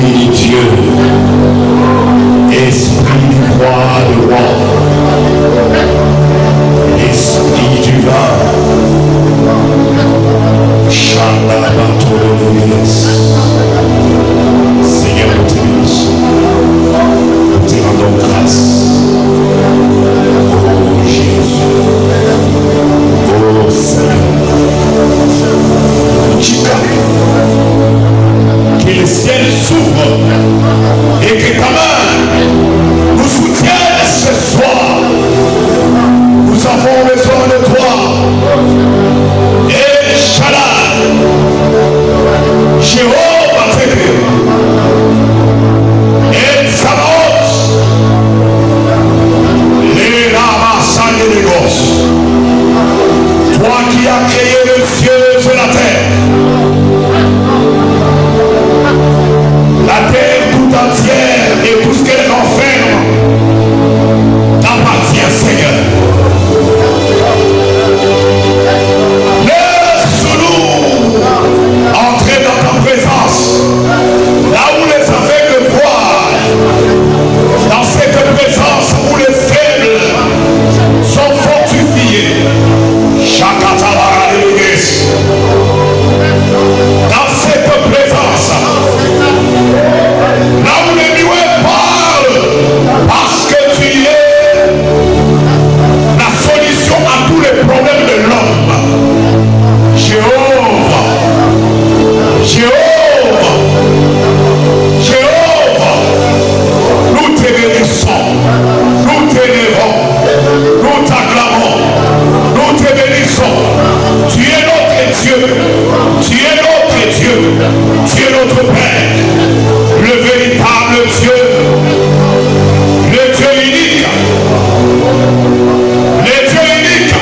de Dieu, esprit du roi de roi, esprit du vin, Seigneur, nous te bénissons, nous te rendons grâce. Oh Jésus, oh Seigneur, que le ciel s'ouvre et que ta main nous soutienne ce soir. Nous avons besoin de toi. Et Shaddai, Jéhovah Tédé, et Sabaoth, les Ramassan et les gosses, toi qui as créé le ciel et la terre tout entière et tout ce qu'elle renferme t'appartient, Seigneur. Laisse-nous entrer dans ta présence, là où les aveugles voient, dans cette présence où les faibles sont fortifiés. Dans cette présence, là où les muets parlent, parce que tu es la solution à tous les problèmes de l'homme. Jéhovah, Jéhovah, Jéhovah, nous te bénissons, nous t'élèvons, nous t'acclamons, nous te bénissons. Tu es notre Dieu, tu es notre Dieu, tu es notre Père, le véritable Dieu, le Dieu unique, le Dieu unique.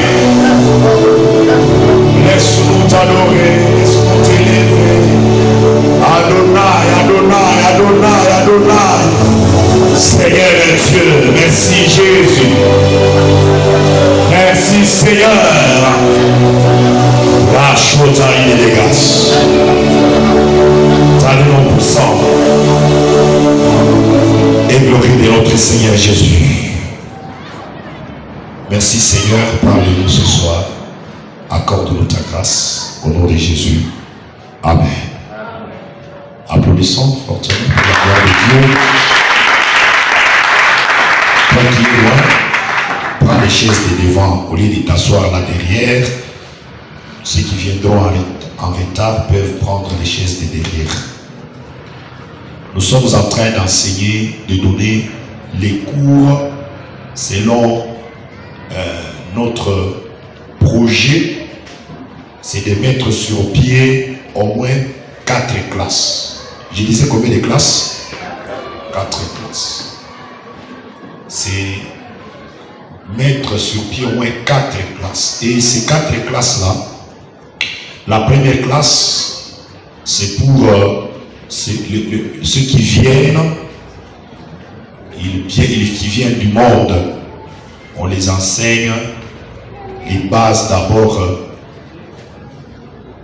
Laisse-nous t'adorer, laisse-nous t'élever. Adonai, Adonai, Adonai, Adonai. Seigneur Dieu, merci Jésus. Merci Seigneur. La chota illégas. Ta nom puissant. Et glorie de notre Seigneur Jésus. Merci Seigneur, parle-nous ce soir. Accorde-nous ta grâce au nom de Jésus. Amen. Applaudissons fortement pour la gloire de Dieu. Toi qui es loin, prends les chaises de devant au lieu de t'asseoir là derrière. Ceux qui viendront en retard peuvent prendre les chaises de derrière. Nous sommes en train d'enseigner, de donner les cours selon notre projet. C'est de mettre sur pied au moins 4 classes. Je disais combien de classes? 4 classes. C'est mettre sur pied au moins 4 classes. Et ces 4 classes-là, la première classe, c'est pour ceux qui viennent, qui viennent du monde. On les enseigne les bases d'abord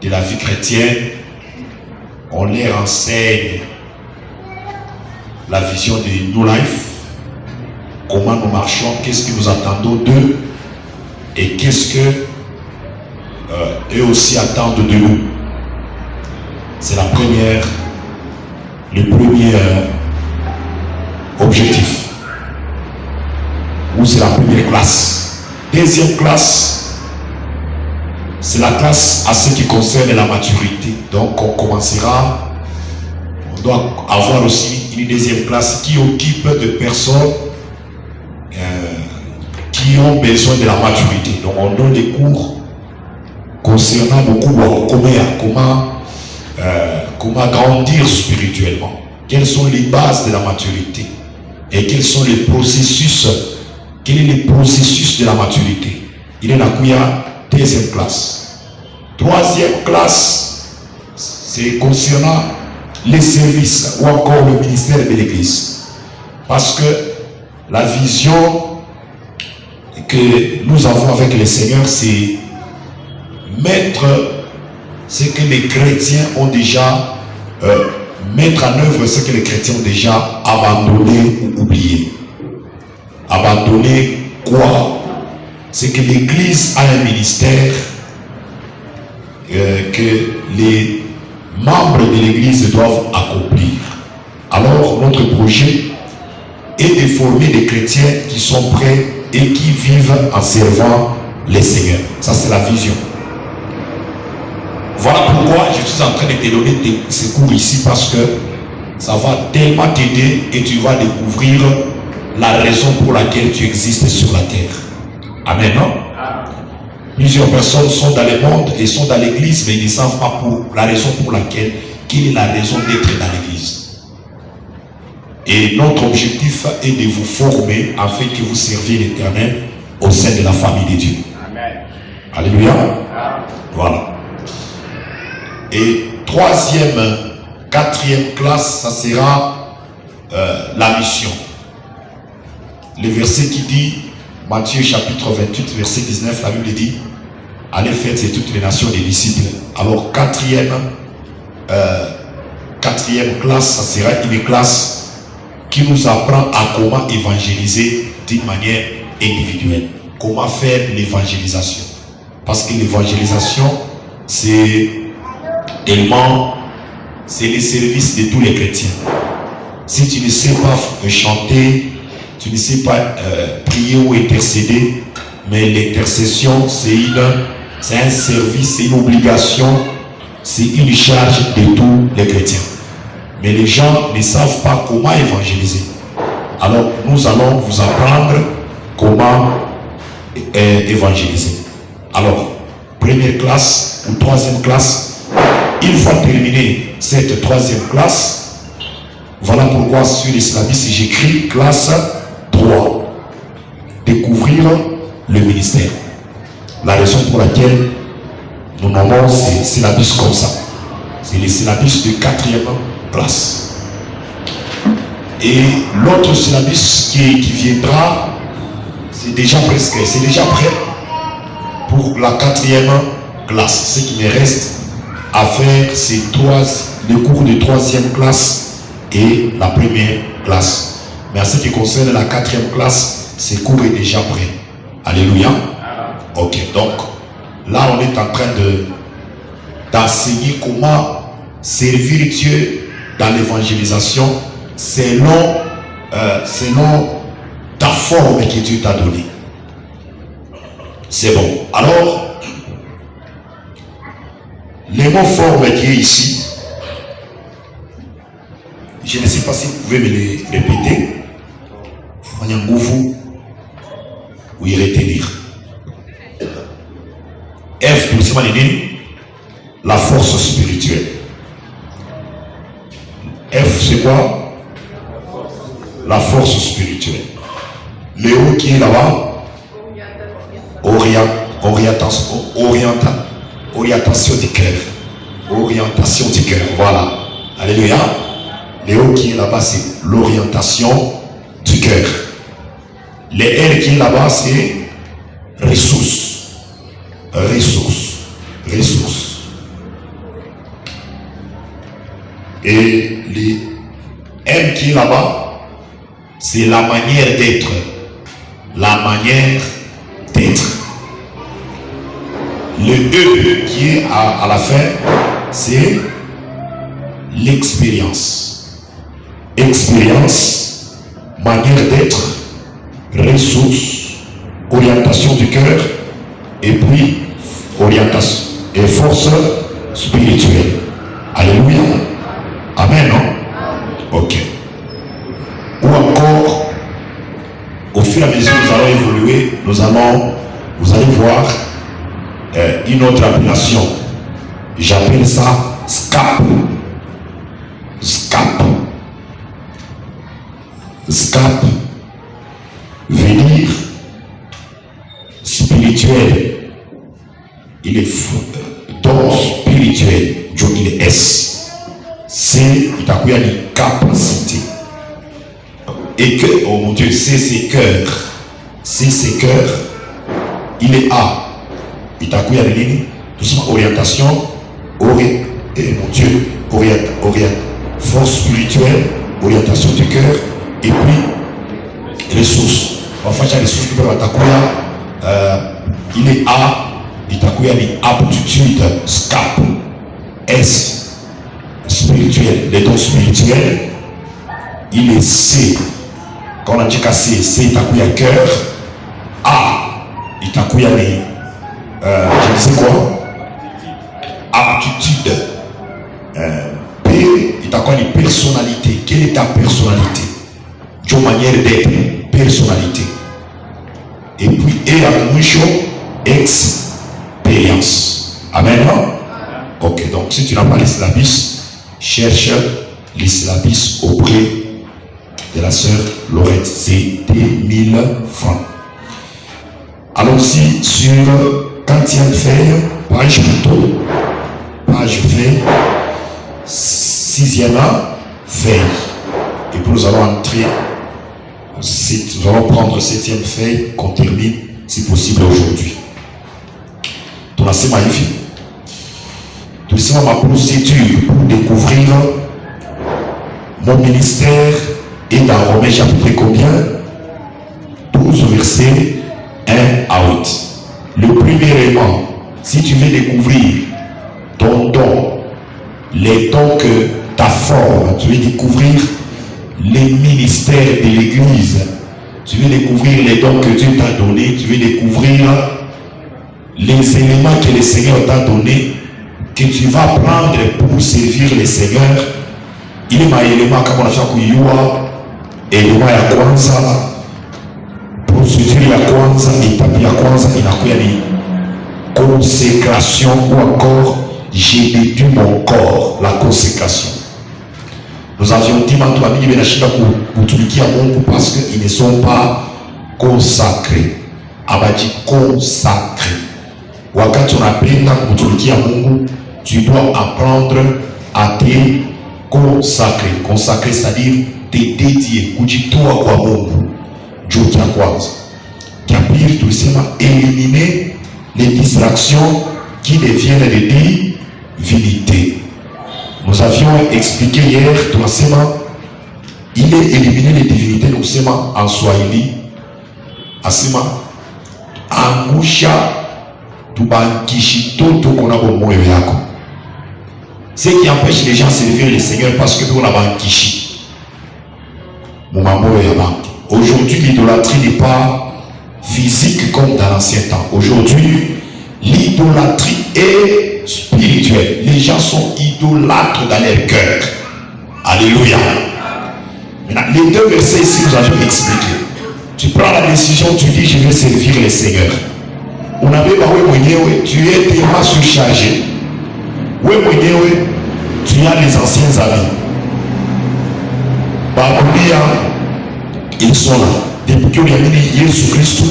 de la vie chrétienne. On leur enseigne la vision de New Life, comment nous marchons, qu'est-ce que nous attendons d'eux et qu'est-ce que eux aussi attendent de nous. C'est le premier objectif, ou c'est la première classe. Deuxième classe, c'est la classe à ce qui concerne la maturité. Donc on commencera, on doit avoir aussi une deuxième classe qui occupe de personnes qui ont besoin de la maturité. Donc on donne des cours concernant beaucoup comment grandir spirituellement. Quelles sont les bases de la maturité et quels sont les processus. Quel est le processus de la maturité? Il est la deuxième classe. Troisième classe, c'est concernant les services ou encore le ministère de l'Église. Parce que la vision que nous avons avec le Seigneur, c'est mettre ce que les chrétiens ont déjà mettre en œuvre ce que les chrétiens ont déjà abandonné ou oublié. Abandonner quoi? C'est que l'Église a un ministère que les membres de l'Église doivent accomplir. Alors notre projet est de former des chrétiens qui sont prêts et qui vivent en servant les seigneurs. Ça, c'est la vision. Voilà pourquoi je suis en train de te donner ces cours ici, parce que ça va tellement t'aider et tu vas découvrir la raison pour laquelle tu existes sur la terre. Amen, non? Plusieurs personnes sont dans le monde et sont dans l'église, mais ils ne savent pas pour la raison pour laquelle, quelle est la raison d'être dans l'église. Et notre objectif est de vous former afin que vous serviez l'Éternel au sein de la famille de Dieu. Amen. Alléluia. Voilà. Et troisième, quatrième classe, ça sera la mission. Le verset qui dit, Matthieu chapitre 28, verset 19, la Bible dit, allez faire de toutes les nations des disciples. Alors quatrième classe, ça sera une classe qui nous apprend à comment évangéliser d'une manière individuelle. Comment faire l'évangélisation. Parce que l'évangélisation, c'est tellement, c'est le service de tous les chrétiens. Si tu ne sais pas chanter, tu ne sais pas prier ou intercéder, mais l'intercession, c'est un service, c'est une obligation, c'est une charge de tous les chrétiens. Mais les gens ne savent pas comment évangéliser. Alors, nous allons vous apprendre comment évangéliser. Alors, première classe ou troisième classe, une fois terminé cette troisième classe, voilà pourquoi sur l'islamisme j'écris classe 3. Découvrir le ministère. La raison pour laquelle nous nommons ces syllabus comme ça. C'est les syllabus de quatrième classe. Et l'autre syllabus qui viendra, c'est déjà prêt pour la quatrième classe. Ce qui me reste à faire, c'est le cours de troisième classe et la première classe. Mais en ce qui concerne la quatrième classe, ce cours est déjà prêt. Alléluia. Ok, donc là on est en train d'enseigner comment servir Dieu dans l'évangélisation selon ta forme que Dieu t'a donnée. C'est bon. Alors, le mot forme qui est ici, je ne sais pas si vous pouvez me les répéter. Vous y retenir. F pour la force spirituelle. F c'est quoi? La force spirituelle. Le O qui est là-bas, orientation du cœur. Orientation du cœur, voilà. Alléluia. Le O qui est là-bas, c'est l'orientation du cœur. Le L qui est là-bas, c'est ressources. Et le M qui est là-bas, c'est la manière d'être. La manière d'être. Le E qui est à la fin, c'est l'expérience. Expérience, manière d'être, ressources, orientation du cœur, et puis orientation et force spirituelle. Alléluia. Amen, non? Ok. Ou encore, au fur et à mesure que nous allons évoluer, vous allez voir une autre appellation. J'appelle ça SCAP. SCAP. SCAP veut dire spirituel. Il est don spirituel. Il est S. C'est une capacité. Et que, oh mon Dieu, c'est ses cœurs. C'est ses cœurs. Il est A. Il t'a tout ça, orientation. Et mon Dieu, force spirituelle, orientation du cœur, et puis ressources. Parfois, il y a des ressources qui peuvent attaquer. Il est A, il attaque les aptitudes, SCAP, S, spirituel, les dons spirituels. Il est C, quand on a dit qu'à C, il attaque cœur. A, il attaque les, je sais quoi, aptitude. P, il attaque les personnalités. Quelle est ta personnalité? Ton manière d'être, personnalité. Et puis, et à moucho, expérience. Amen. Ok, donc si tu n'as pas les syllabus, cherche les syllabus auprès de la sœur Laurette. C'est 1000 francs. Allons-y sur 40e feuille, page plutôt, page feuille, 6e feuille. Et puis nous allons entrer. Nous allons prendre 7e feuille qu'on termine si possible aujourd'hui. Ton assez magnifique. Tout ça, ma procédure pour découvrir mon ministère est dans Romains chapitre combien? 12 versets 1 à 8. Le premier élément, si tu veux découvrir ton don, les dons que ta forme, tu veux découvrir les ministères de l'église, tu veux découvrir les dons que Dieu t'a donnés, tu veux découvrir les éléments que le Seigneur t'a donnés, que tu vas prendre pour servir le Seigneur. Il est ma élément comme on a fait kuyua, élément ya kwanza, procédure ya kwanza, étape ya kwanza, inakuya ni consécration ou encore j'ai déduit mon corps, la consécration. Nous avions dit parce qu'ils ne sont pas consacrés. Abadi consacrés. Wakati unapenda kutumikia Mungu, tu dois apprendre à te consacrer. Consacrer, c'est-à-dire te dédier, kujitoa kwa Mungu. Juu cha kwanza. Kia pili tulisema éliminer les distractions qui deviennent des divinités. Nous avions expliqué hier, il est éliminé les divinités, nous sommes en Swahili. Asima, angusha tubankishito tokonabo moyo yako. Ce qui empêche les gens de servir le Seigneur parce que nous avons bankishi. Aujourd'hui, l'idolâtrie n'est pas physique comme dans l'ancien temps. Aujourd'hui, l'idolâtrie est spirituelle. Les gens sont idolâtres dans leur cœur. Alléluia. Maintenant, les deux versets ici, nous avons expliqué. Tu prends la décision, tu dis je vais servir le Seigneur. On avait tu es tellement surchargé. Tu as les anciens amis. Ils sont là. Depuis que Jésus Christ,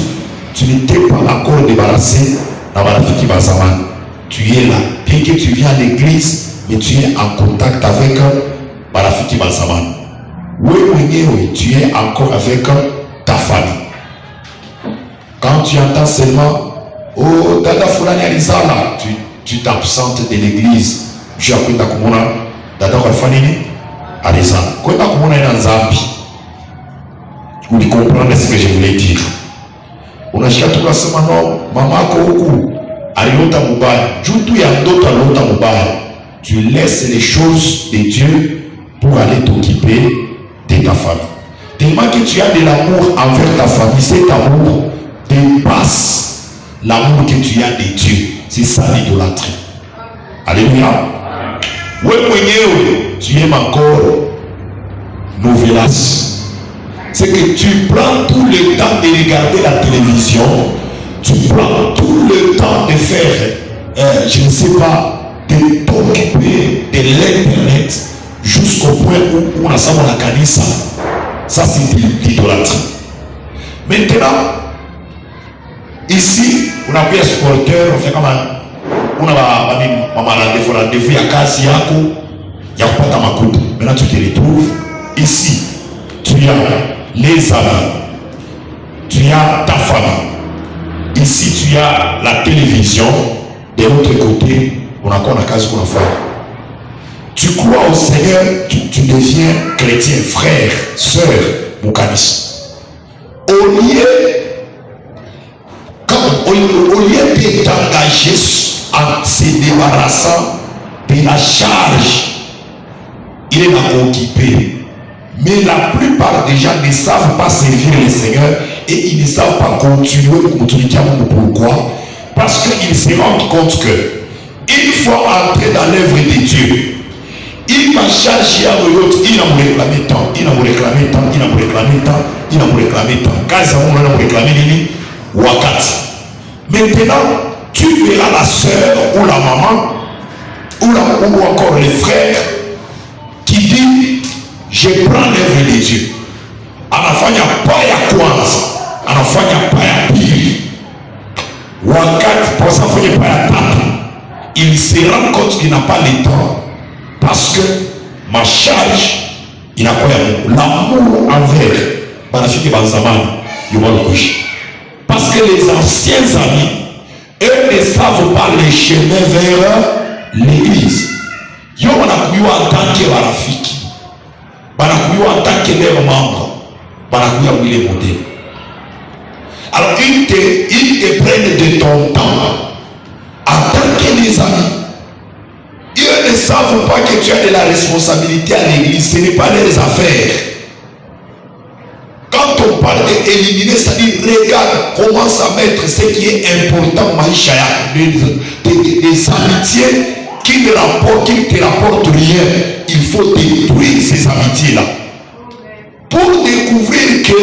tu n'étais pas encore débarrassé dans la vie qui va s'avancer. Tu es là. Bien que tu viens à l'église, mais tu es en contact avec Barafiki Bazaman. Oui, tu es encore avec ta famille. Quand tu entends seulement, oh, Dada Fulani Alizala, tu t'absentes de l'église. Tu as pris ta commune, Dada Fulani Alizala. Quand ta commune est dans Zambi, vous comprenez ce que je voulais dire. On a chaque fois ce matin, maman Koukou. Tu laisses les choses de Dieu pour aller t'occuper de ta famille. Tellement que tu as de l'amour envers ta famille, cet amour dépasse l'amour que tu as de Dieu. C'est ça l'idolâtrie. Alléluia. Tu aimes encore novelas. C'est que tu prends tout le temps de regarder la télévision. Tu prends tout le temps de faire, je ne sais pas, de t'occuper de l'internet jusqu'au point où on a ça dans la canissa. Ça, c'est l'idolâtrie. Maintenant, ici, on a vu un sporteur, on fait comme on a rendez-vous, il y a Kasi Yako, il y a pas Tamakuta. Maintenant, tu te retrouves ici. Tu as les amis, tu as ta famille. Ici, tu as la télévision. De l'autre côté, on a encore la case qu'on a fait. Tu crois au Seigneur, tu deviens chrétien, frère, sœur, mon canis. Au lieu de t'engager en se débarrassant de la charge, il est occupé. Mais la plupart des gens ne savent pas servir le Seigneur et ils ne savent pas continuer. Pourquoi? Parce qu'ils se rendent compte que il faut entrer dans l'œuvre de Dieu. Il m'a chargé à l'autre, il a me réclamé tant, il a me réclamé tant, il a me réclamé tant, il a me réclamé tant. Quand ça va me réclamer, il wakati. Maintenant, tu verras la soeur ou la maman ou encore le frère qui dit je prends l'œuvre de Dieu. Anafanya paya kwanza, anafanya paya pili. Wakati posa fanya paya tatu, il se rend compte qu'il n'a pas le temps. Parce que ma charge, il n'a pas l'amour envers Banafiki Banzamani, parce que les anciens amis, eux ne savent pas les chemins vers l'église. Yo banakuyo en tant que Banafiki, banakuyo en tant que leur membre, banakuyo wile modèle. Alors ils te prennent de ton temps en tant que des amis. Ils ne savent pas que tu as de la responsabilité à l'église, ce n'est pas leurs affaires. Quand on parle d'éliminer, c'est-à-dire regarde, commence à mettre ce qui est important, Maïchaya, des amitiés qui ne te rapportent rien. Il faut détruire ces amitiés-là. Pour découvrir que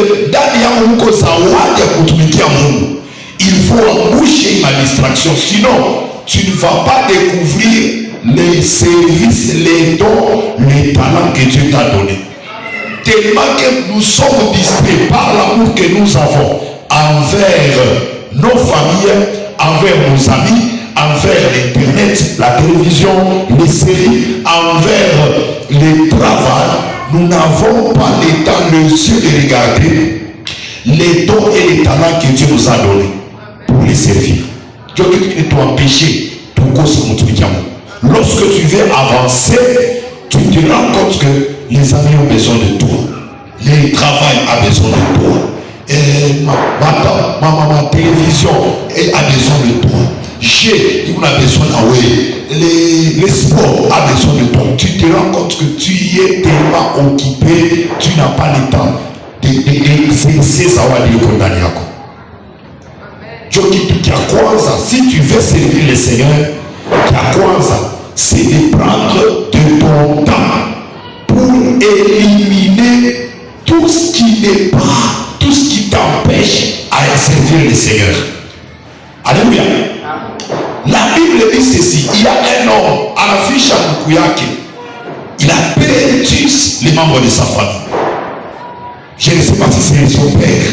il faut emboucher ma distraction. Sinon, tu ne vas pas découvrir les services, les dons, les talents que Dieu t'a donnés. Tellement que nous sommes distraits par l'amour que nous avons envers nos familles, envers nos amis, envers l'internet, la télévision, les séries, envers le travail. Nous n'avons pas le temps, les yeux de regarder les dons et les talents que Dieu nous a donnés pour les servir. Dieu ne t'empêche pour cause de notre vie. Lorsque tu veux avancer, tu te rends compte que les amis ont besoin de toi. Le travail a besoin de toi. Et ma télévision a besoin de toi. On a besoin de le sport a besoin de toi. Tu te rends compte que tu y es tellement occupé, tu n'as pas le temps d'exercer ça va dire qu'on a si tu veux servir le Seigneur, c'est de prendre de ton temps pour éliminer tout ce qui n'est pas, tout ce qui t'empêche à servir le Seigneur. Alléluia. La Bible dit ceci, il y a un homme à la fiche à Mukuyake, il a perdu les membres de sa famille. Je ne sais pas si c'est son père.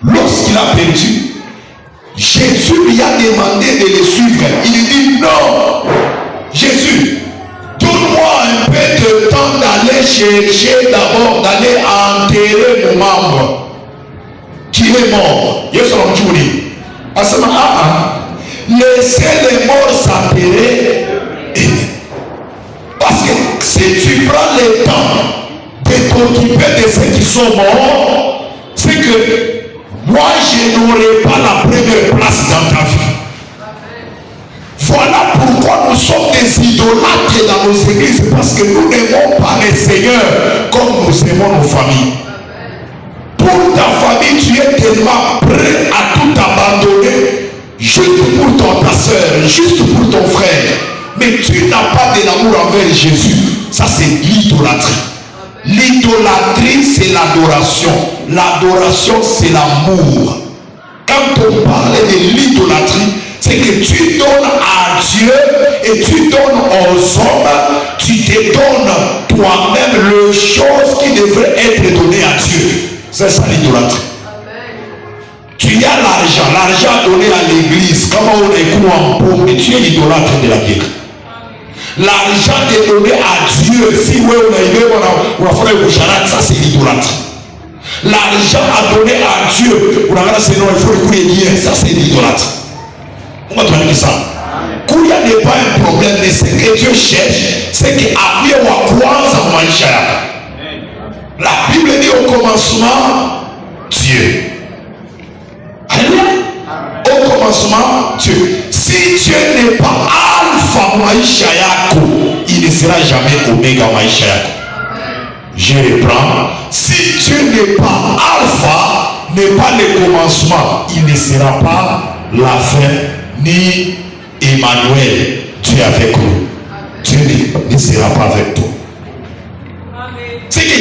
Lorsqu'il a perdu, Jésus lui a demandé de le suivre. Il dit non, Jésus, donne-moi un peu de temps d'aller chercher d'abord, d'aller enterrer mon membre qui est mort. Laissez les morts s'enterrer. Parce que si tu prends le temps de t'occuper de ceux qui sont morts, c'est que moi je n'aurai pas la première place dans ta vie. Voilà pourquoi nous sommes des idolâtres dans nos églises, parce que nous n'aimons pas le Seigneur comme nous aimons nos familles. Pour ta famille, tu es tellement prêt à tout abandonner, juste pour ta soeur, juste pour ton frère. Mais tu n'as pas de l'amour envers Jésus. Ça, c'est l'idolâtrie. L'idolâtrie, c'est l'adoration. L'adoration, c'est l'amour. Quand on parle de l'idolâtrie, c'est que tu donnes à Dieu et tu donnes aux hommes, tu te donnes toi-même les choses qui devraient être données à Dieu. C'est ça l'idolâtrie. Tu as l'argent donné à l'église, comment on est en pauvre, et tu es l'idolâtre de la guerre. L'argent est donné à Dieu, si on a fait ça c'est l'idolâtre. L'argent a donné à Dieu, ça c'est l'idolâtre. On va te dire ça. Kuya n'est pas un problème, mais ce que Dieu cherche, c'est que aviez wa kwanza maisha yako. La Bible dit au commencement, Dieu. Alléluia. Au commencement, Dieu. Si Dieu n'est pas alpha maisha yako, il ne sera jamais oméga maisha yako. Je reprends. Si Dieu n'est pas alpha, n'est pas le commencement, il ne sera pas la fin, ni Emmanuel, Dieu avec nous. Dieu ne sera pas avec toi. C'est que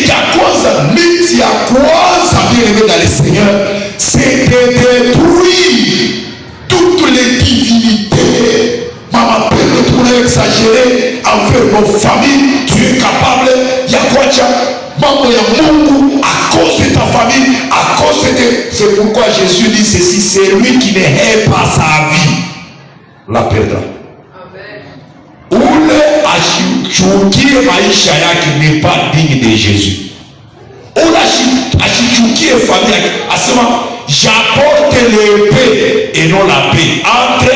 miti ya kwanza bien aimé dans le Seigneur, c'est de détruire toutes les divinités. Maman, peut-être qu'on a exagéré envers nos familles. Tu es capable, Yakwacha, Maman Yamungu, à cause de ta famille, à cause de. C'est pourquoi Jésus dit ceci, c'est lui qui ne hait pas sa vie, la perdra. Ule achichukie maisha yake n'est pas digne de Jésus. Ule achichukie famille yake asema j'apporte l'épée et non la paix entre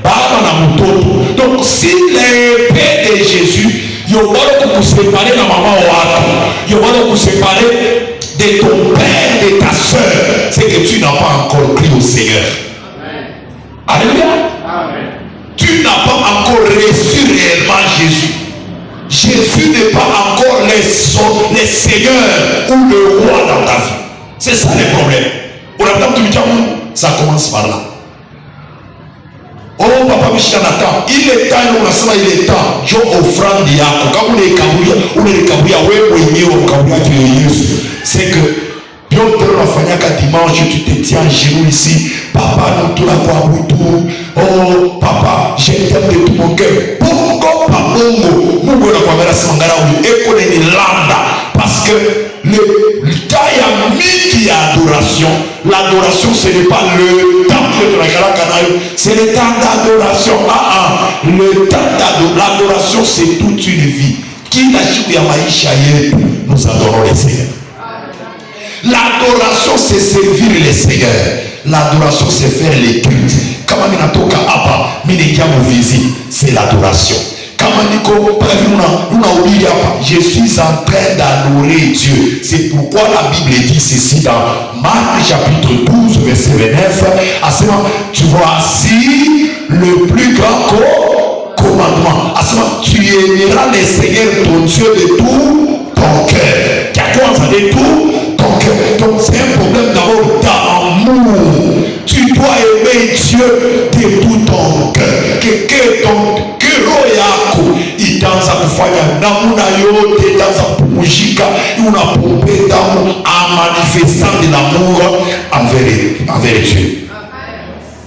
baba na mtoto. Donc si l'épée de Jésus yobalo kukuséparer na maman wako, yobalo kuséparer de ton père, de ta soeur, c'est que tu n'as pas encore cru au Seigneur. Alléluia. Amen. Tu n'as pas encore reçu réellement Jésus. Jésus n'est pas encore le Seigneur ou le roi dans ta vie. C'est ça le problème. Ça commence par là. Oh papa Mishanata, il est temps, on a ça, il est temps. Je offrande yako. Quand on est kabuya, c'est que dimanche, tu te tiens à genoux ici. Papa, nous tout la quoi. Oh, papa, je t'aime de tout mon cœur. Bongo, pas bongo. Mungu na kwa mera simangara ou eko ni landa. Parce que le temps y a mille qui a adoration. L'adoration, ce n'est pas le temps de la Kanayo. C'est le temps d'adoration. Le temps d'adoration, c'est toute une vie. Qui n'a joué à Maïcha, nous adorons les Seigneurs. L'adoration, c'est servir le Seigneur. L'adoration, c'est faire les cultes. Kama minatoka hapa, minikia muvizi, c'est l'adoration. Kama niko je suis en train d'adorer Dieu. C'est pourquoi la Bible dit ceci dans Marc chapitre 12, verset 29. Asema, tu voici le plus grand commandement. Asema, tu aimeras le Seigneur ton Dieu de tout ton cœur. De tout ton cœur. Donc c'est un problème d'abord d'amour. Tu dois aimer Dieu de tout ton cœur. Que ton cœur yako itaanza kufanya namna yote, itaanza kupumzika, unapombe damu en manifestant de l'amour envers Dieu.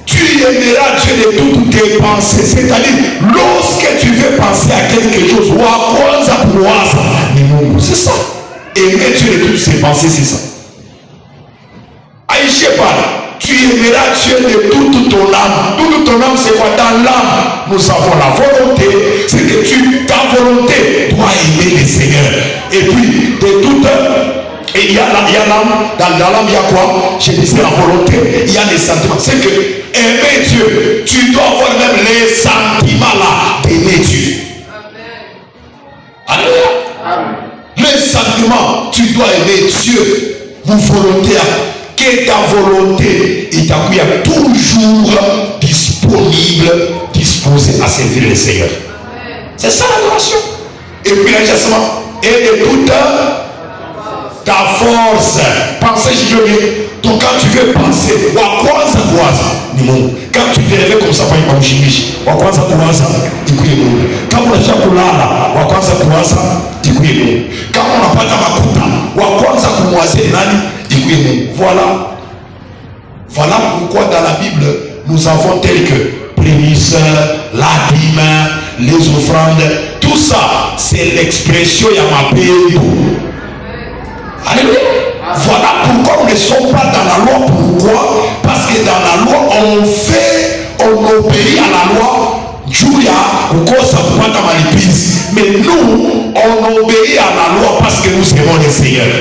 Tu aimeras Dieu de toutes tes pensées. C'est-à-dire, lorsque tu veux penser à quelque chose, c'est ça. Aimer Dieu de toutes ses pensées, c'est ça. Aïché parle. Tu aimeras Dieu de toute ton âme. Toute ton âme, c'est quoi? Dans l'âme, nous avons la volonté. C'est que ta volonté doit aimer le Seigneur. Et puis, de toute. Et il y a l'âme. Dans l'âme, il y a quoi? Je disais la volonté. Il y a les sentiments. C'est que aimer Dieu, tu dois avoir même les sentiments là d'aimer Dieu. Amen. Alléluia. Les sentiments, tu dois aimer Dieu. Vous volonté. Que ta volonté est toujours disponible, disposée à servir le Seigneur. C'est ça l'adoration. Et puis l'adjacement, et de toute ta force. Pensez, je veux dire. Donc quand tu veux penser, quand tu te réveilles comme ça, quand tu voilà pourquoi dans la Bible nous avons tel que prémisse, la dîme, les offrandes, tout ça c'est l'expression de ma paix. Alléluia. Voilà pourquoi nous ne sommes pas dans la loi. Pourquoi? Parce que dans la loi on obéit à la loi. Mais nous, on obéit à la loi parce que nous aimons le Seigneur.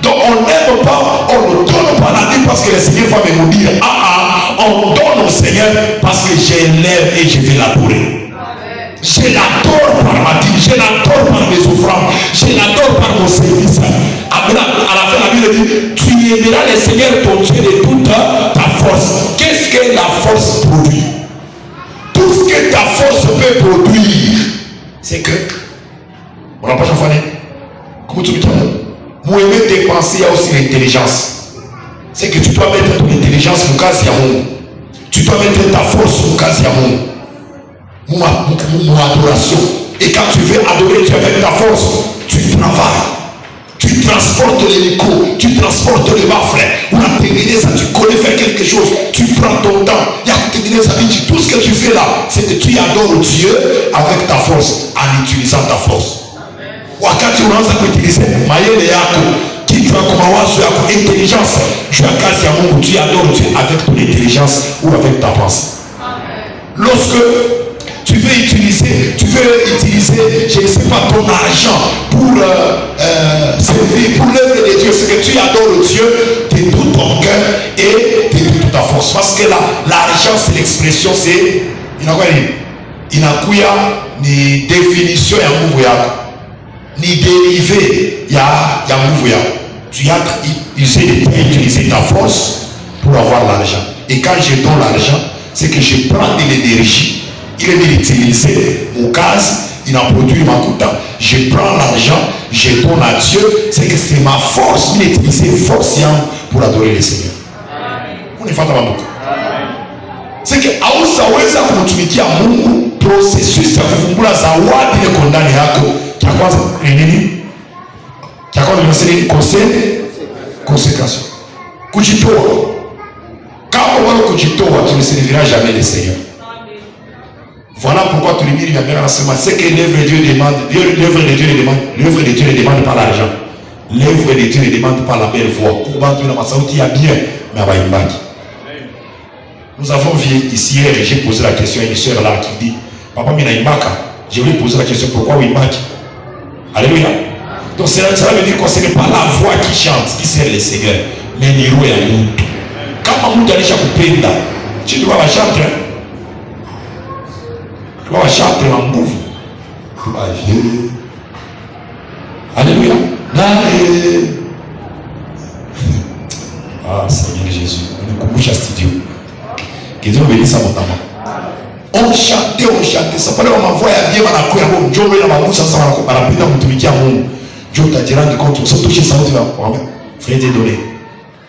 Donc on n'aime pas, on ne donne pas la dire parce que le Seigneur va me maudire. On donne au Seigneur parce que je l'aime et je vais l'adorer. Je l'adore par ma vie, je l'adore par mes offrandes, je l'adore par mon service. À la fin, la Bible dit, tu aimeras le Seigneur ton Dieu de toute ta force. Qu'est-ce que la force produit? Tout ce que ta force peut produire, c'est que, on n'a pas chauffé. Comment tu me dis? Pour aimer tes pensées, il y a aussi l'intelligence. C'est que tu dois mettre ton intelligence au cas où tu dois mettre ta force au cas où mon adoration. Et quand tu veux adorer Dieu avec ta force, tu travailles, tu transportes les micros, tu transportes les baffles. On a terminé ça, tu connais faire quelque chose, tu prends ton temps. Il y a terminé ça, tout ce que tu fais là, c'est que tu adores Dieu avec ta force, en utilisant ta force. Wakati unaanza kuutiliser mayele yako, kichwa kwa mawazo yako, intelligence, juu ya kazi ya Mungu, tu adores Dieu avec ton intelligence ou avec ta pensée. Lorsque tu veux utiliser, je ne sais pas, ton argent pour servir, pour l'œuvre de Dieu, c'est que tu adores Dieu de tout ton cœur et de toute ta force. Parce que l'argent, c'est l'expression, c'est, il n'a ni définition ya nguvu yako, ni dérivé ya nguvu yako. Tu as utilisé ta force pour avoir l'argent. Et quand je donne l'argent, c'est que je prends de l'énergie. Il est utilisé mon gaz, il a produit ma coûte. Je prends l'argent, je donne à Dieu. C'est que c'est ma force, il est utilisé force pour adorer le Seigneur. On est fata beaucoup. C'est que hausaweza kumtumikia Mungu processus ya kuvumbula zawadi ile kwa ndani yako. Cha kwanza ni nini? Cha kwanza ni consécration. Kujitoa. Kama wao kujitoa, tu ne serviras jamais le Seigneur. Voilà pourquoi tout le monde vient bien enseigner. C'est que l'œuvre de Dieu demande, l'œuvre de Dieu ne demande pas l'argent. L'œuvre de Dieu ne demande pas la belle voix. Pour battre la masauti, il y a bien, mais à Baïmbaki. Nous avons vu ici hier, et j'ai posé la question à une soeur là qui dit, Papa Minaïmbaka, je lui ai posé la question, pourquoi Wimbaki? Alléluia. Donc cela veut dire que ce n'est pas la voix qui chante, qui sert le Seigneur, mais Niro et Anou. Quand Mamou Danisha Kupenda, tu dois la chanter. Tu dois la chanter en mouvement. Alléluia. Ah Seigneur Jésus, on est comme studio. Que Dieu bénisse à mon amant. On chantait. Ça parlait ma voix à bien à courir. Bon, Dieu m'a dit ça va la péter mon truc à mon. Dieu t'a dit rendre compte. Ça touche ça tu vas. Frère t'es donné.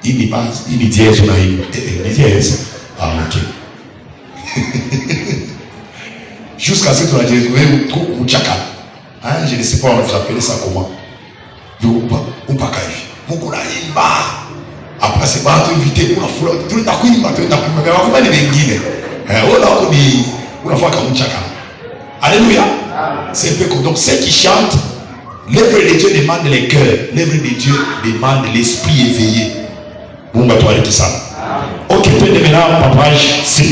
Il dit pas, il dit dièse on a il dièse. Ah ok. Jusqu'à ce que tu as dit oui trop mouchaka. Hein, je ne sais pas on va appeler ça comment. Yo on pas caïf. Mon coup là il bat. Après c'est pas tout invité pour la foule. Tout le temps il m'a fait mais comment il est guiné. On a connu on voit comme chacun. Alléluia. C'est un peu comme donc ceux qui chantent, l'œuvre de Dieu demande le cœur, l'œuvre de Dieu demande l'esprit éveillé. Bon bah toi avec ça. Ok, tu es maintenant page 7.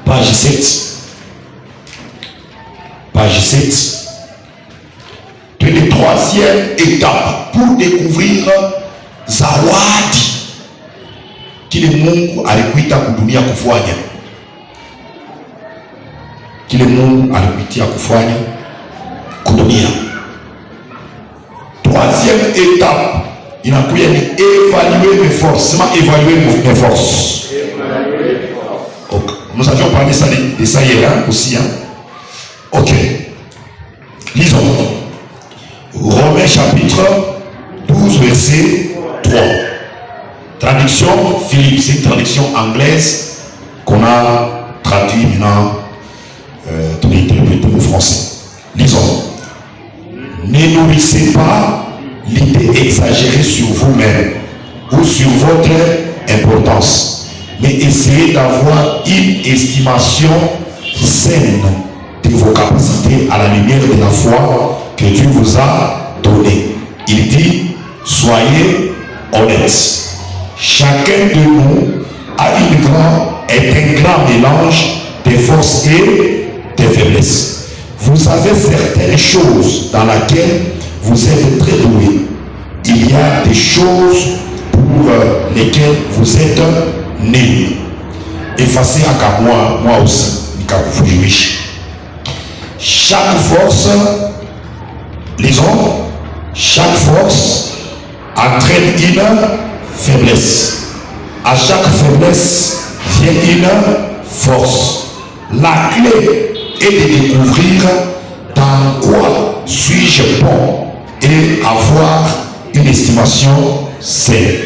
Page 7. Page 7. Tu es la troisième étape pour découvrir zawadi kile Mungu alikuita kudunia kufanya. Kile Mungu alikuitia kufanya kudunia. Troisième étape inakuya ni évaluer mes forces. Sema évaluer mes forces. Okay. Nous avions parlé de ça hier aussi. Ok. Lisons. Romains chapitre 12 verset 3. Traduction Philippe, c'est une traduction anglaise qu'on a traduit maintenant interprétée au français. Lisons. Ne nourrissez pas l'idée exagérée sur vous-même ou sur votre importance, mais essayez d'avoir une estimation saine de vos capacités à la lumière de la foi que Dieu vous a donnée. Il dit, soyez honnêtes. Chacun de nous a un grand mélange de forces et de faiblesses. Vous avez certaines choses dans lesquelles vous êtes très doué. Il y a des choses pour pour lesquels vous êtes nés. Effacez à moi aussi, chaque force, lisons, chaque force entraîne une faiblesse. À chaque faiblesse vient une force. La clé est de découvrir dans quoi suis-je bon et avoir une estimation saine.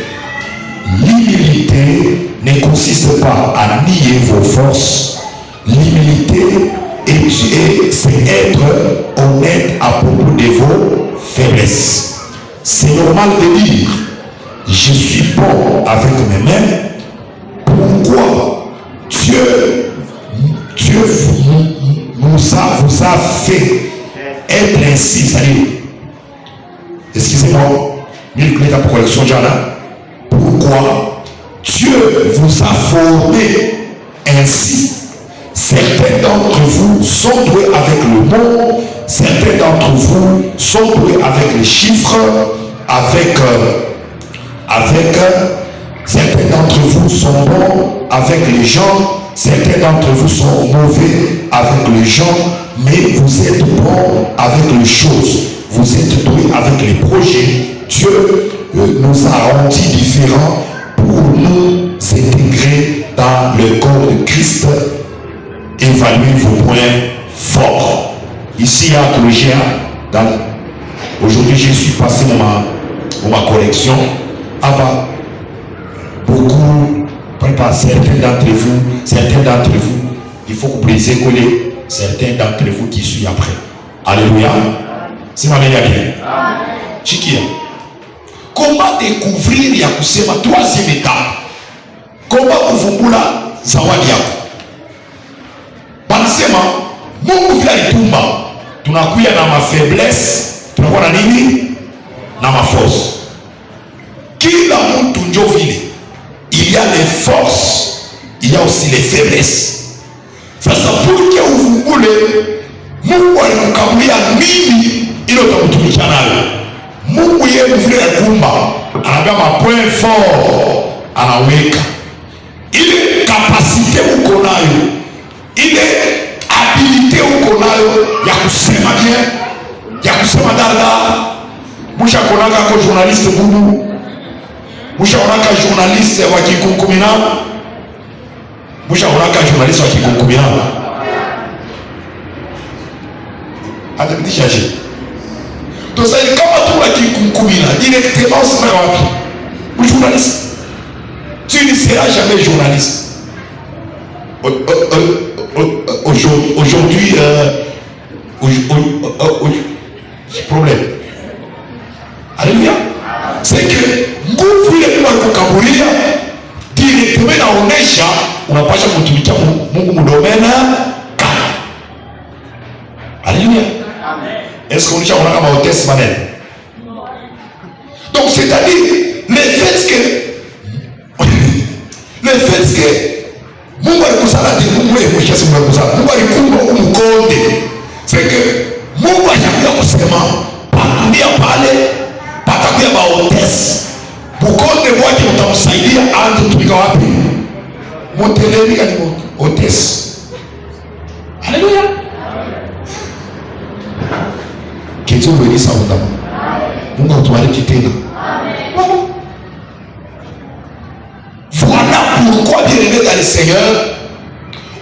L'humilité ne consiste pas à nier vos forces. L'humilité c'est être honnête à propos de vos faiblesses. C'est normal de dire je suis bon avec mes mains. Pourquoi Dieu vous a fait être ainsi. Excusez-moi, pour correction, pourquoi Dieu vous a formé ainsi. Certains d'entre vous sont doués avec le mot, certains d'entre vous sont doués avec les chiffres, certains d'entre vous sont bons avec les gens, certains d'entre vous sont mauvais avec les gens, mais vous êtes bons avec les choses, vous êtes doués avec les projets. Dieu nous a rendus différents pour nous intégrer dans le corps de Christ. Évaluez vos points forts. Ici, il y a un théologien. Aujourd'hui, je suis passé dans ma collection. Beaucoup, certains d'entre vous, il faut que vous puissiez connaître certains d'entre vous qui suivent après. Alléluia. C'est ma meilleure bien. Chikia. Comment découvrir Yakusema, troisième étape? Comment kuvumbula zawadi yako? Banasema Mungu vile alitumba, tunakuya na mafaiblesse, tunakuwa na nini? Na maforce. Kila mtu njo vile. Il y a les forces, il y a aussi les faiblesses. Sasa purke uvumbule Mungu alikukabulia nini ili utakutumikia nayo. Mungu yeye vile alitumba, anaambia mapoint fort, anaweka ile kapasite uko nayo, ile habilite uko nayo ya kusema bien, ya kusema dada. Musha konaka kwa journaliste bubu, musha konaka journaliste wa kikunkumina, musha konaka journaliste wa kikunkumina. Atabitisha je. Donc ça, kama tu wa kikunkumina, directement c'est pas wapi. Ou journaliste. Tu ne seras jamais journaliste. Aujourd'hui, problème. Alléluia. C'est que nguvu ile kwa kukabulia directement inaonesha unapaswa kutumikia Mungu mdomena kana. Alléluia. Amen. Est-ce qu'on a ma hôtesse manel? Donc c'est-à-dire le fait que Mungu alikusala ndi Mungu yeye mshasi Mungu alikusala. Mungu alikumba umkonde. C'est que Mungu anakuja kusema patumia pale patakuya ba hotesse. Bukonde wake utamsaidia aanze kutumika wapi? Moteleri kani hotesse. Haleluya. Kitu wewe sauda. Mungu atubariki tena. Amen. Voilà pourquoi, bien aimé dans le Seigneur,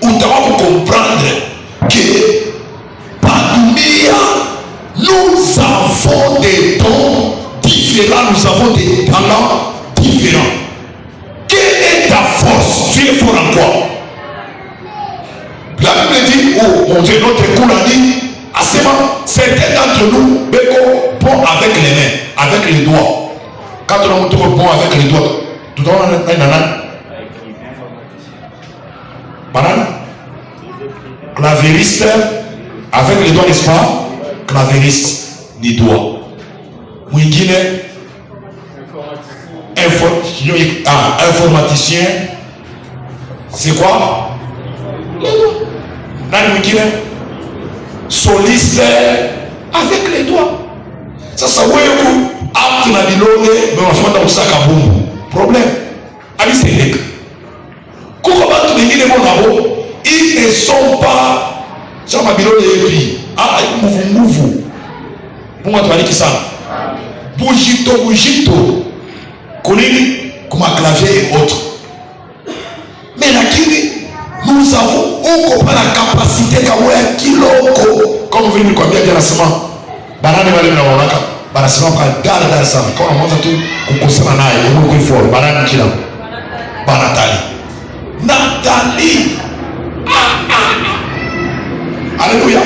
on doit comprendre que parmi nous avons des dons différents, nous avons des talents différents. Quelle est ta force? Tu es fort en quoi? La Bible dit, oh mon Dieu, notre cours a dit, certains d'entre nous, bon avec les mains, avec les doigts. Quand on a montré bon avec les doigts, tout le monde a un nanan. Banane. Clavériste avec les doigts, n'est-ce pas? Clavériste, ni doigts. Mwingine informaticien. C'est quoi? Nani mwingine? Soliste avec les doigts. Sasa wewe hapo na bilone ndio unafuata kusaka Mungu. problème alisendeka. Kuko batu wengine bonabo ils ne sont pas chama bilole yepi nguvu. Mungu atubariki sana. Bujito kunini kuma clavier et autres. Mais lakini nous avons uko la capacité kama ya kiloko, comme vile nilikwambia jana sema banane wale wanaonaka banasema kwa dada sana kwa mwanzo tu kukosana naye uko kwa banane kila Natali. Haleluya.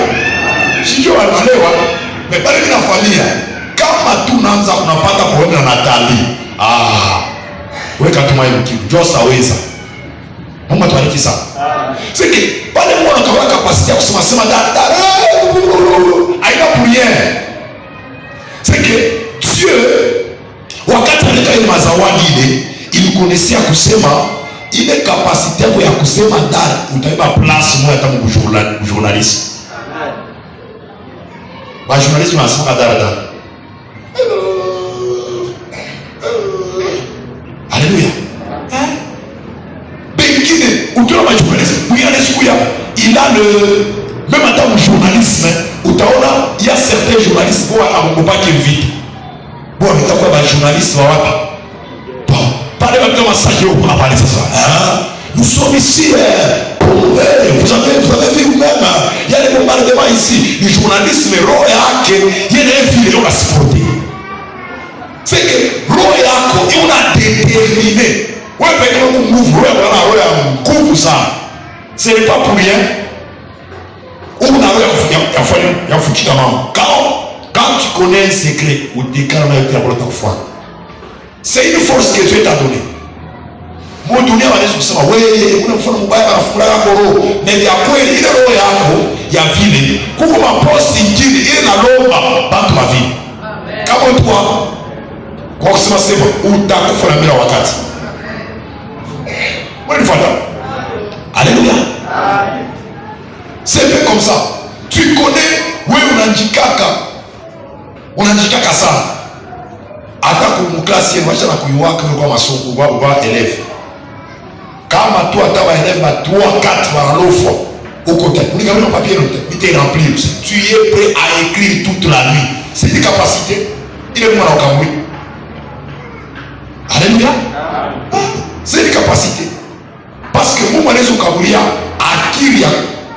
Sio wanaelewa. Mbele na familia. Kama tu naanza unapata kuona Natali. Weka tumaini kitu. Josa weza. Mungu atubariki sana. Siki pale Mungu anatoa kapasiti ya kusema dada. Haina prière. Siki Dieu wakati alika ile mazawadi ile ilikuonesha kusema ile kapasiti yako ya kusema dada utaiba place moja kama journalist. Ba journalist wanasema dada. Haleluya. Bengine ukiona ba journalist, mwenye siku ya il a le même en tant que journalisme, utaona il y a certains journalistes qui ont pas qui vite. Bon, itakuwa ba journaliste wa wapi? Parlez comme ça, on va parler de ça. Nous sommes ici vous avez vu vous-même, il y a des bombardements ici. Le journalisme, il y a des filles, on a supporté. C'est que Royako, on a déterminé. Ce n'est pas pour rien. Quand tu connais un secret, ou déclaré ta foi, c'est une force que Dieu t'a donnée. Mon dunia wanaweza kusema wewe una mfano mbaya na yako roho na ya kweli ile roho yako ya vile kuko maposti injili ile na lomba bantu wa vile. Kama mtu kwa kusema sema utakufa na bila wakati. Wewe nifuata. Alléluia. C'est bien comme ça. Tu connais wewe unajikaka sana. Hata kumklasi yenu wacha na kuiwaka kwa masomo kwa élève. Kama tu hata ba élève ba 3 4 wanalofwa uko tayari. Unaangalia papier note, bite remplir. Tu es prêt à écrire toute la nuit. C'est une capacité. Il est mwana ukamwi. Alléluia. C'est une capacité. Parce que Mungu anaweza ukamulia akili ya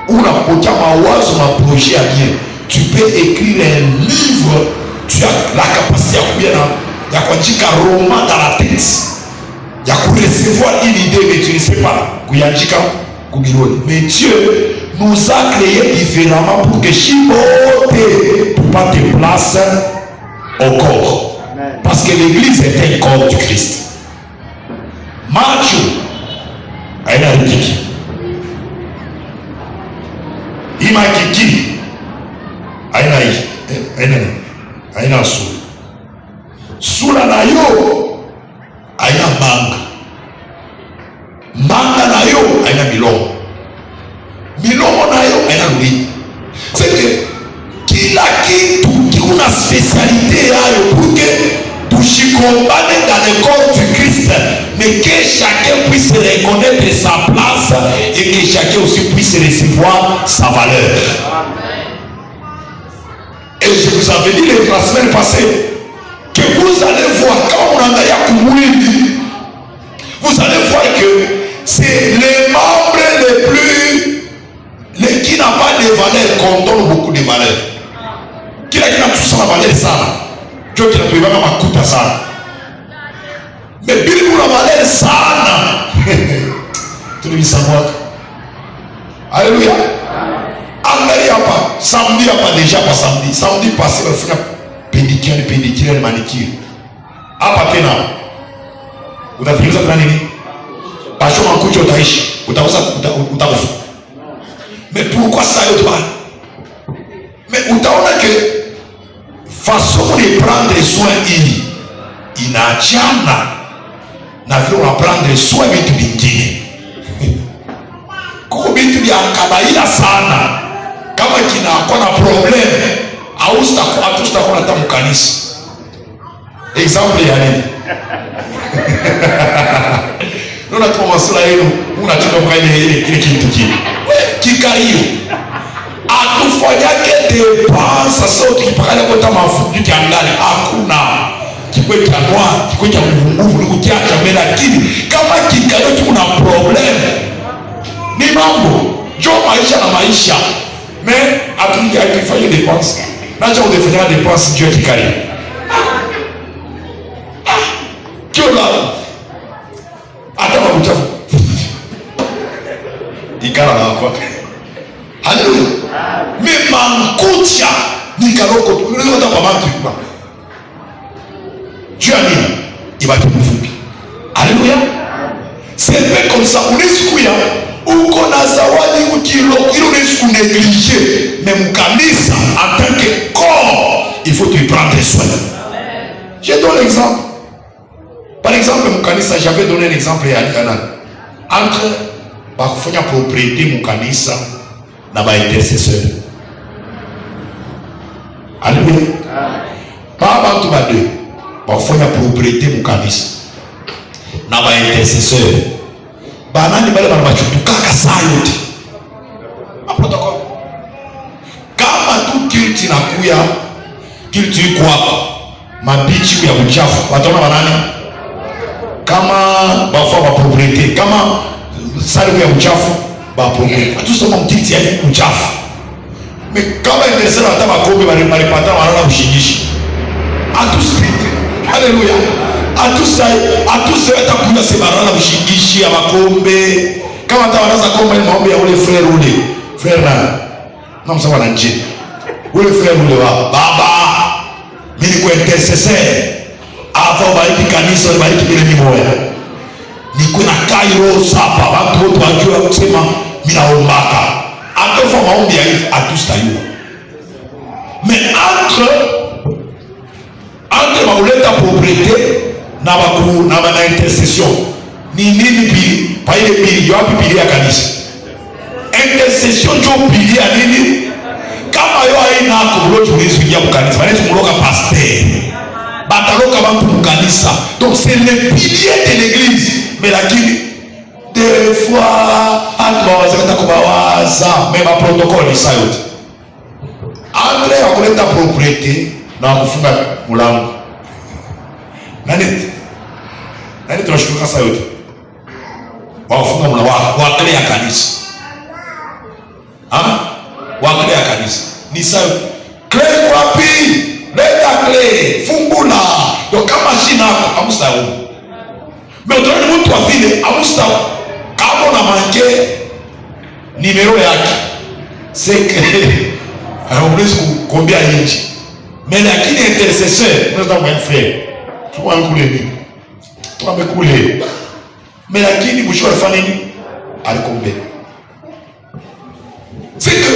unapotea mawazo na projet à bien. Tu peux écrire un livre. Tu as la capacité à kuya na ya kuandika roman dans la tête. Ya recevoir une idée mais tu ne sais pas kuandika kubironi. Mais Dieu nous a créé différemment pour que chipote pour pas te place au corps. Parce que l'église est un corps du Christ. Macho aina rukiki. Ima kiki aina sura na yo aina manga na yo aina milomo na yo aina luli. C'est que kila kitu kina spécialité yayo pour que tushikombane dans le corps du Christ, mais que chacun puisse reconnaître sa place et que chacun aussi puisse recevoir sa valeur. Et je vous avais dit la semaine passée que vous allez voir quand on a Yakoumouili, vous allez voir que c'est les membres les qui n'ont pas de valeur qu'on donne beaucoup de valeur. Qui n'a tout ça la valeur ça? Dieu qui n'a pas de makuta ça. Mais bien pour la valeur ça, tu le savoir. Alléluia. Angalia hapa samedi hapa deja kwa samedi passé wafanya pedicure manicure hapa tena utafikiriza kwa nini passion makucha utaishi utakosa utakufa. Mais pourquoi ça yote bana? Mais utaona que façon de prendre soin hii inaachana na vile unapendre soin vitu vingine. Kwa vitu vya kawaida sana kama kinakuwa na problem au sitakuwa hata mkanisa. Example ya nini? Nona tumasula yenu unachika mkaile kile kitu kile. Kikario. Atufanyake dépense sasa ukipakana kwa mafuta kiandale hakuna. Kikwe cha noa, kikwe cha nguvu ni kukiacha mbele, lakini kama kikario kuna problem. Ni mambo. Jo maisha na maisha. Mais atungi akifanya dépense. Nacha udefanya dépense juu ya kikario. Kiola hata mabuchafu ikala na kwa haleluya mema nkucha nikaloko ndio hata kwa mtu kwa juu ya nini ibaki mfupi. Haleluya, c'est pas comme ça. Unisikuya uko na zawadi kukilo ile unisiku négliger, mais mkanisa en tant que corps il faut tu prendre soin. Je donne l'exemple. Par exemple, Moukanisa, j'avais donné un exemple entre bakufanya propriété Moukanisa na ba intercesseur. Alléluia. Pas bantu ba deux. Bakufanya propriété Moukanisa na ba intercesseur. Banani bale bana bachutukaka saa yote. Protocole. Kama tu kilti na kuya, kilti iko hapa. Mabichi ya uchafu. Wataona banani? Kama bafa wa propriété, kama sali ya uchafu ba propriété. Atusoma mtiti ya uchafu. Mais kama intercesseur hata makombe balipata walala ushingishi. Atuspite. Haleluya. Atusai hata kuna sebarala ushingishi ya makombe. Kama hata wanaza kombe ni maombi ya ule frère ule. Frère na msawa na nje. Ule frère ule wa baba. Mimi kwa intercesseur. Hapo bariki kanisa, bariki bila mimoya. Niko na Cairo sapa, watu wote wajua kusema mimi naombaka. Atofa maombi ya hivi atustayua. Mais entre mauleta propriété na baku na bana intercession. Ni nini pili? Pa ile pili yapi pili ya kanisa? Intercession ndio pili ya nini? Kama yo haina kubulocho ulizingia kanisa, bali tumuloka pasteur. Bataloka bantu mukanisa. Donc c'est le pilier de l'église. Mais lakini des fois atbawaza kubawaza même un protocole isa yote. Andre akuleta propriété na kufunga mulango. Nani tunashtuka sasa yote. Wafunga mulango wa kile ya kanisa. Wa kile ya kanisa. Ni sawa. Clé wapi? Leta clé, fungula. Donc kama shina amusta huko. Mais utani mtu wa vile amusta kama na manke numero yake. C'est que anaweza kukombea nje. Mais lakini intercesseur, unaweza kumwambia frère. Tuwa kule nini? Tuwa kule. Mais lakini mwisho alifanya nini? Alikombea. C'est que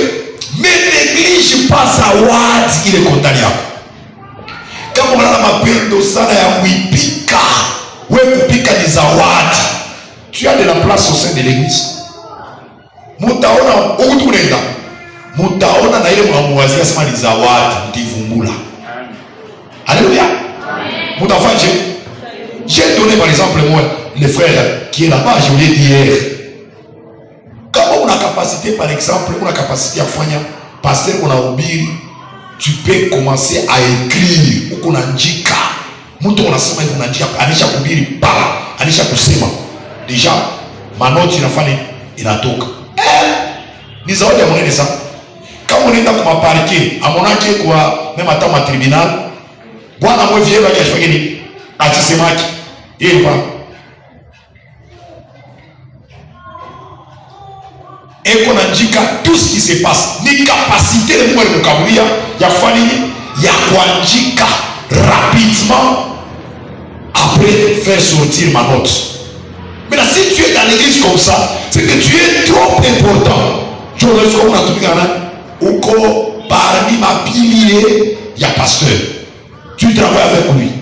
ne néglige pas zawadi ile kondani yako. Kama unala mapendo sana ya kuipika, wewe kupika ni zawadi. Tu as de la place au sein de l'église. Mutaona huko tunaenda. Mutaona na ile mwamuwazia sema ni zawadi, mtivumbula. Alléluia. Mutafanje. J'ai donné par exemple moi le frère qui est là-bas, je lui ai dit hier. Kama una capacité par exemple, una capacité à fanya passer on a ubiri, tu peux commencer à écrire uko naandika. Mtu unasema hivi unaandika, anisha kuhubiri pa, anisha kusema. Deja manoti inafanya inatoka. Ni zawadi ya mwenene sana. Kama unaenda kwa maparke, amonake kwa mema hata ma tribunal, bwana mwe viera yake afanye nini? Atisemaki. Yeye pa. Eko naandika tout ce qui se passe. Ni capacité de mwe mkabulia ya kufanya nini? Ya kuandika rapidement après faire sortir ma note. Mais là, si tu es dans l'église comme ça, c'est que tu es trop important. Je vous dis qu'on a tout gagné. Ou parmi ma pilier, il y a pasteur. Tu travailles avec lui.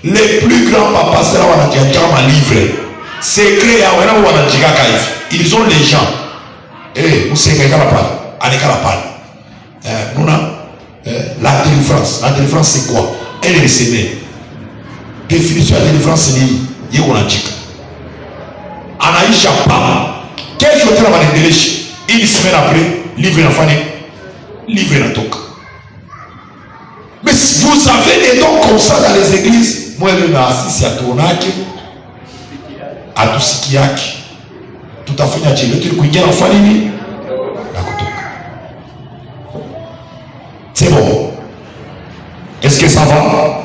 Les plus grands papas, c'est là où on a dit ma livre. Secret, ils ont les gens. Eh, vous savez qu'à la parole, à l'écart la parole. La délivrance. La délivrance, c'est quoi? Elle est recevée. définition ya délivrance ni yeye unachika. Anaisha papa. Kesho tena wanaendelesha. Une semaine après, livre inafanya. Livre inatoka. Mais vous avez des dons comme ça dans les églises. Moi même asisi atuonake. Atusikiake. Tutafanya je letu kuingia na fanya nini? Na kutoka. C'est bon. Est-ce que ça va?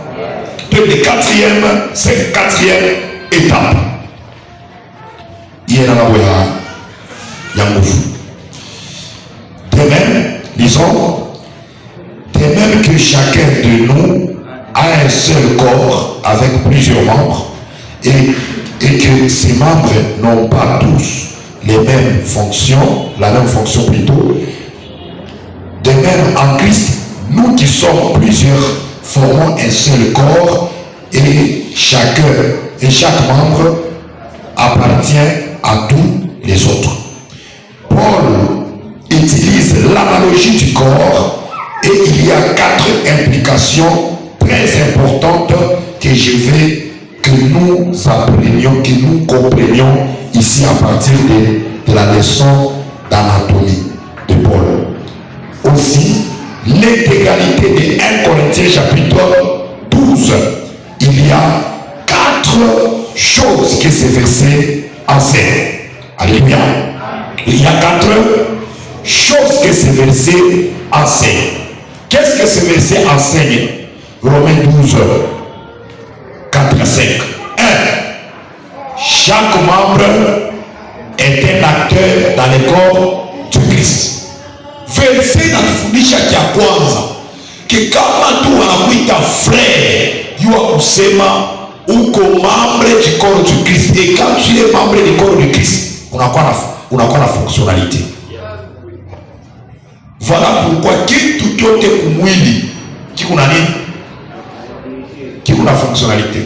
De quatrième, c'est quatrième étape. Il y a la de même, disons, de même que chacun de nous a un seul corps avec plusieurs membres et que ces membres n'ont pas tous les mêmes fonctions, la même fonction plutôt. De même, en Christ, nous qui sommes plusieurs formons un seul corps et chaque membre appartient à tous les autres. Paul utilise l'analogie du corps et il y a 4 implications très importantes que nous apprenions, que nous comprenions ici à partir de la leçon d'anatomie de Paul. Aussi, l'intégralité de 1 Corinthiens chapitre 12, il y a 4 choses que ce verset enseigne. Alléluia. Il y a 4 choses que ce verset enseigne. Qu'est-ce que ce verset enseigne? Romains 12, 4 à 5. 1. Chaque membre est un acteur dans le corps du Christ. Verset natufundisha kia kwanza que kama tu wanakuita frère, yua kusema uko membre du corps du Christ. Et quand tu es membre du corps du Christ, unakuwa na fonctionnalité. Voilà pourquoi kitu kyote kumwili kiko na nini? Kiko na fonctionnalité.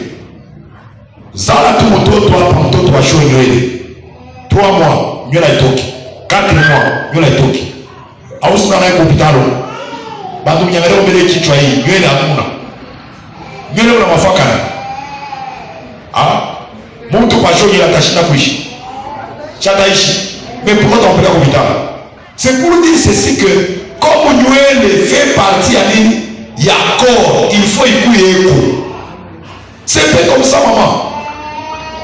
Zala tu mtoto hapa, mtoto wa shule nywele 3 mois nywele haitoki, 4 mois nywele haitoki. Au sina naye kupitalo. Bado mnyangalia mbele kichwa hii, nywele hakuna. Nywele una mafaka na. Mtu kwa shule atashinda kuishi. Chataishi. Mais pourquoi on peut pas kupitalo? C'est pour dire ceci que comme nywele fait partie à l'île, il y a corps, il faut ikuye eko. C'est pas comme ça maman.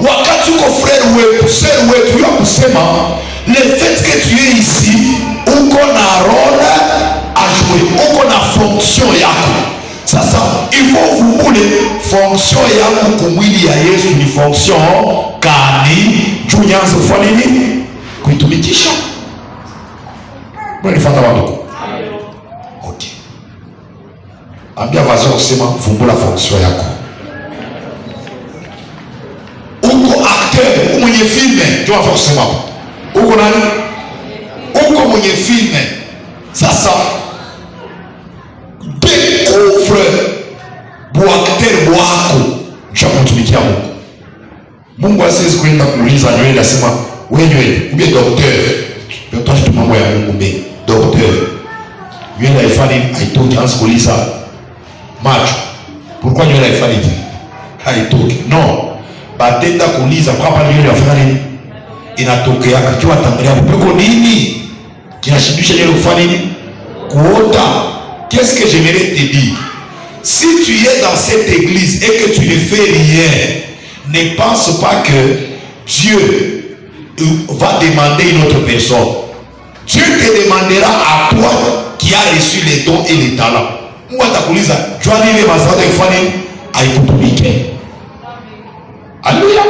Wakati uko frère wetu, sœur wetu ya kusema le fait que tu es ici, uko na rôle à jouer, uko na fonction yako. Sasa il faut vumbule fonction yako kumwili ya Yesu ni fonction kani juu nyanza ufanye nini? Kuitumikisha. Mbona nifuata watu? Okay. Ambia vazi kusema vumbula fonction yako. Uko acteur, mwenye filme, ndio afaa kusema hapo. Uko nani? Uko mwenye filme. Sasa découvre acteur wako cha kutumikia Mungu. Mungu asiwezi kwenda kuuliza nywele asema wewe nywele, ube docteur. Ndio tu mambo ya Mungu mbe. Docteur. Nywele haifani haitoki anza kuuliza macho. Pourquoi nywele haifani? Haitoki. Non. Batenda kuuliza kwamba nywele yafanya nini? Inatokea kichwa tangalia peko nini? Kinashindisha nywele kufanya nini? Kuota. Qu'est-ce que j'aimerais te dire? Si tu es dans cette église et que tu ne fais rien, ne pense pas que Dieu va demander une autre personne. Dieu te demandera à toi qui a reçu les dons et les talents. Moi takuliza, Joani le mazao de fani haikutumike. Alléluia.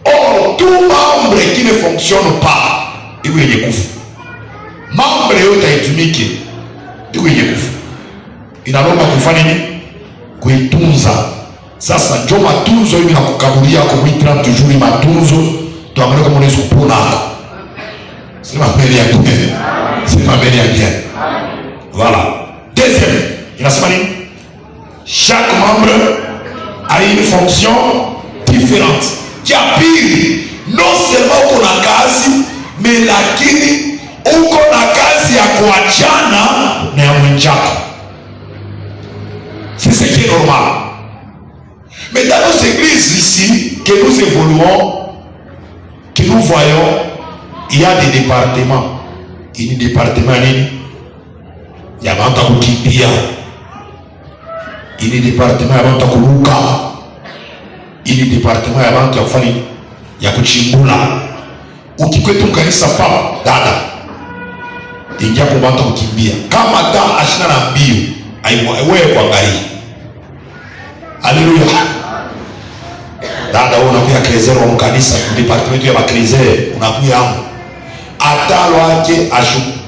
Or, tout membre qui ne fonctionne pas, il est kufu. Membre yote haitumike, il est kufu. Inalomba kufanya nini? Kuitunza. Sasa ndio matunzo hivi na kukaburia kwa 30 jours matunzo, tuangalie kama unaweza kupona hapo. C'est ma belle bien. C'est ma belle bien. Voilà. Deuxième, il a dit chaque membre a une fonction différente. Qui a pire, non seulement uko na kazi, mais lakini uko na kazi ya kuachana na ya mwenzako. C'est ce qui est normal. l'église ici, que nous évoluons, que nous voyons, il y a des départements. Il y a des départements, il y a des départements, il y a des départements, il y a des départements, il y a kuchimbula. Ukikwetu kanisa papa dada ingia kubanta kukimbia kama ta ashina na mbio wewe kuangalia. Haleluya. Dada wewe unakuja krezero wa mkanisa department ya makrezero unakuja hapo atalo yake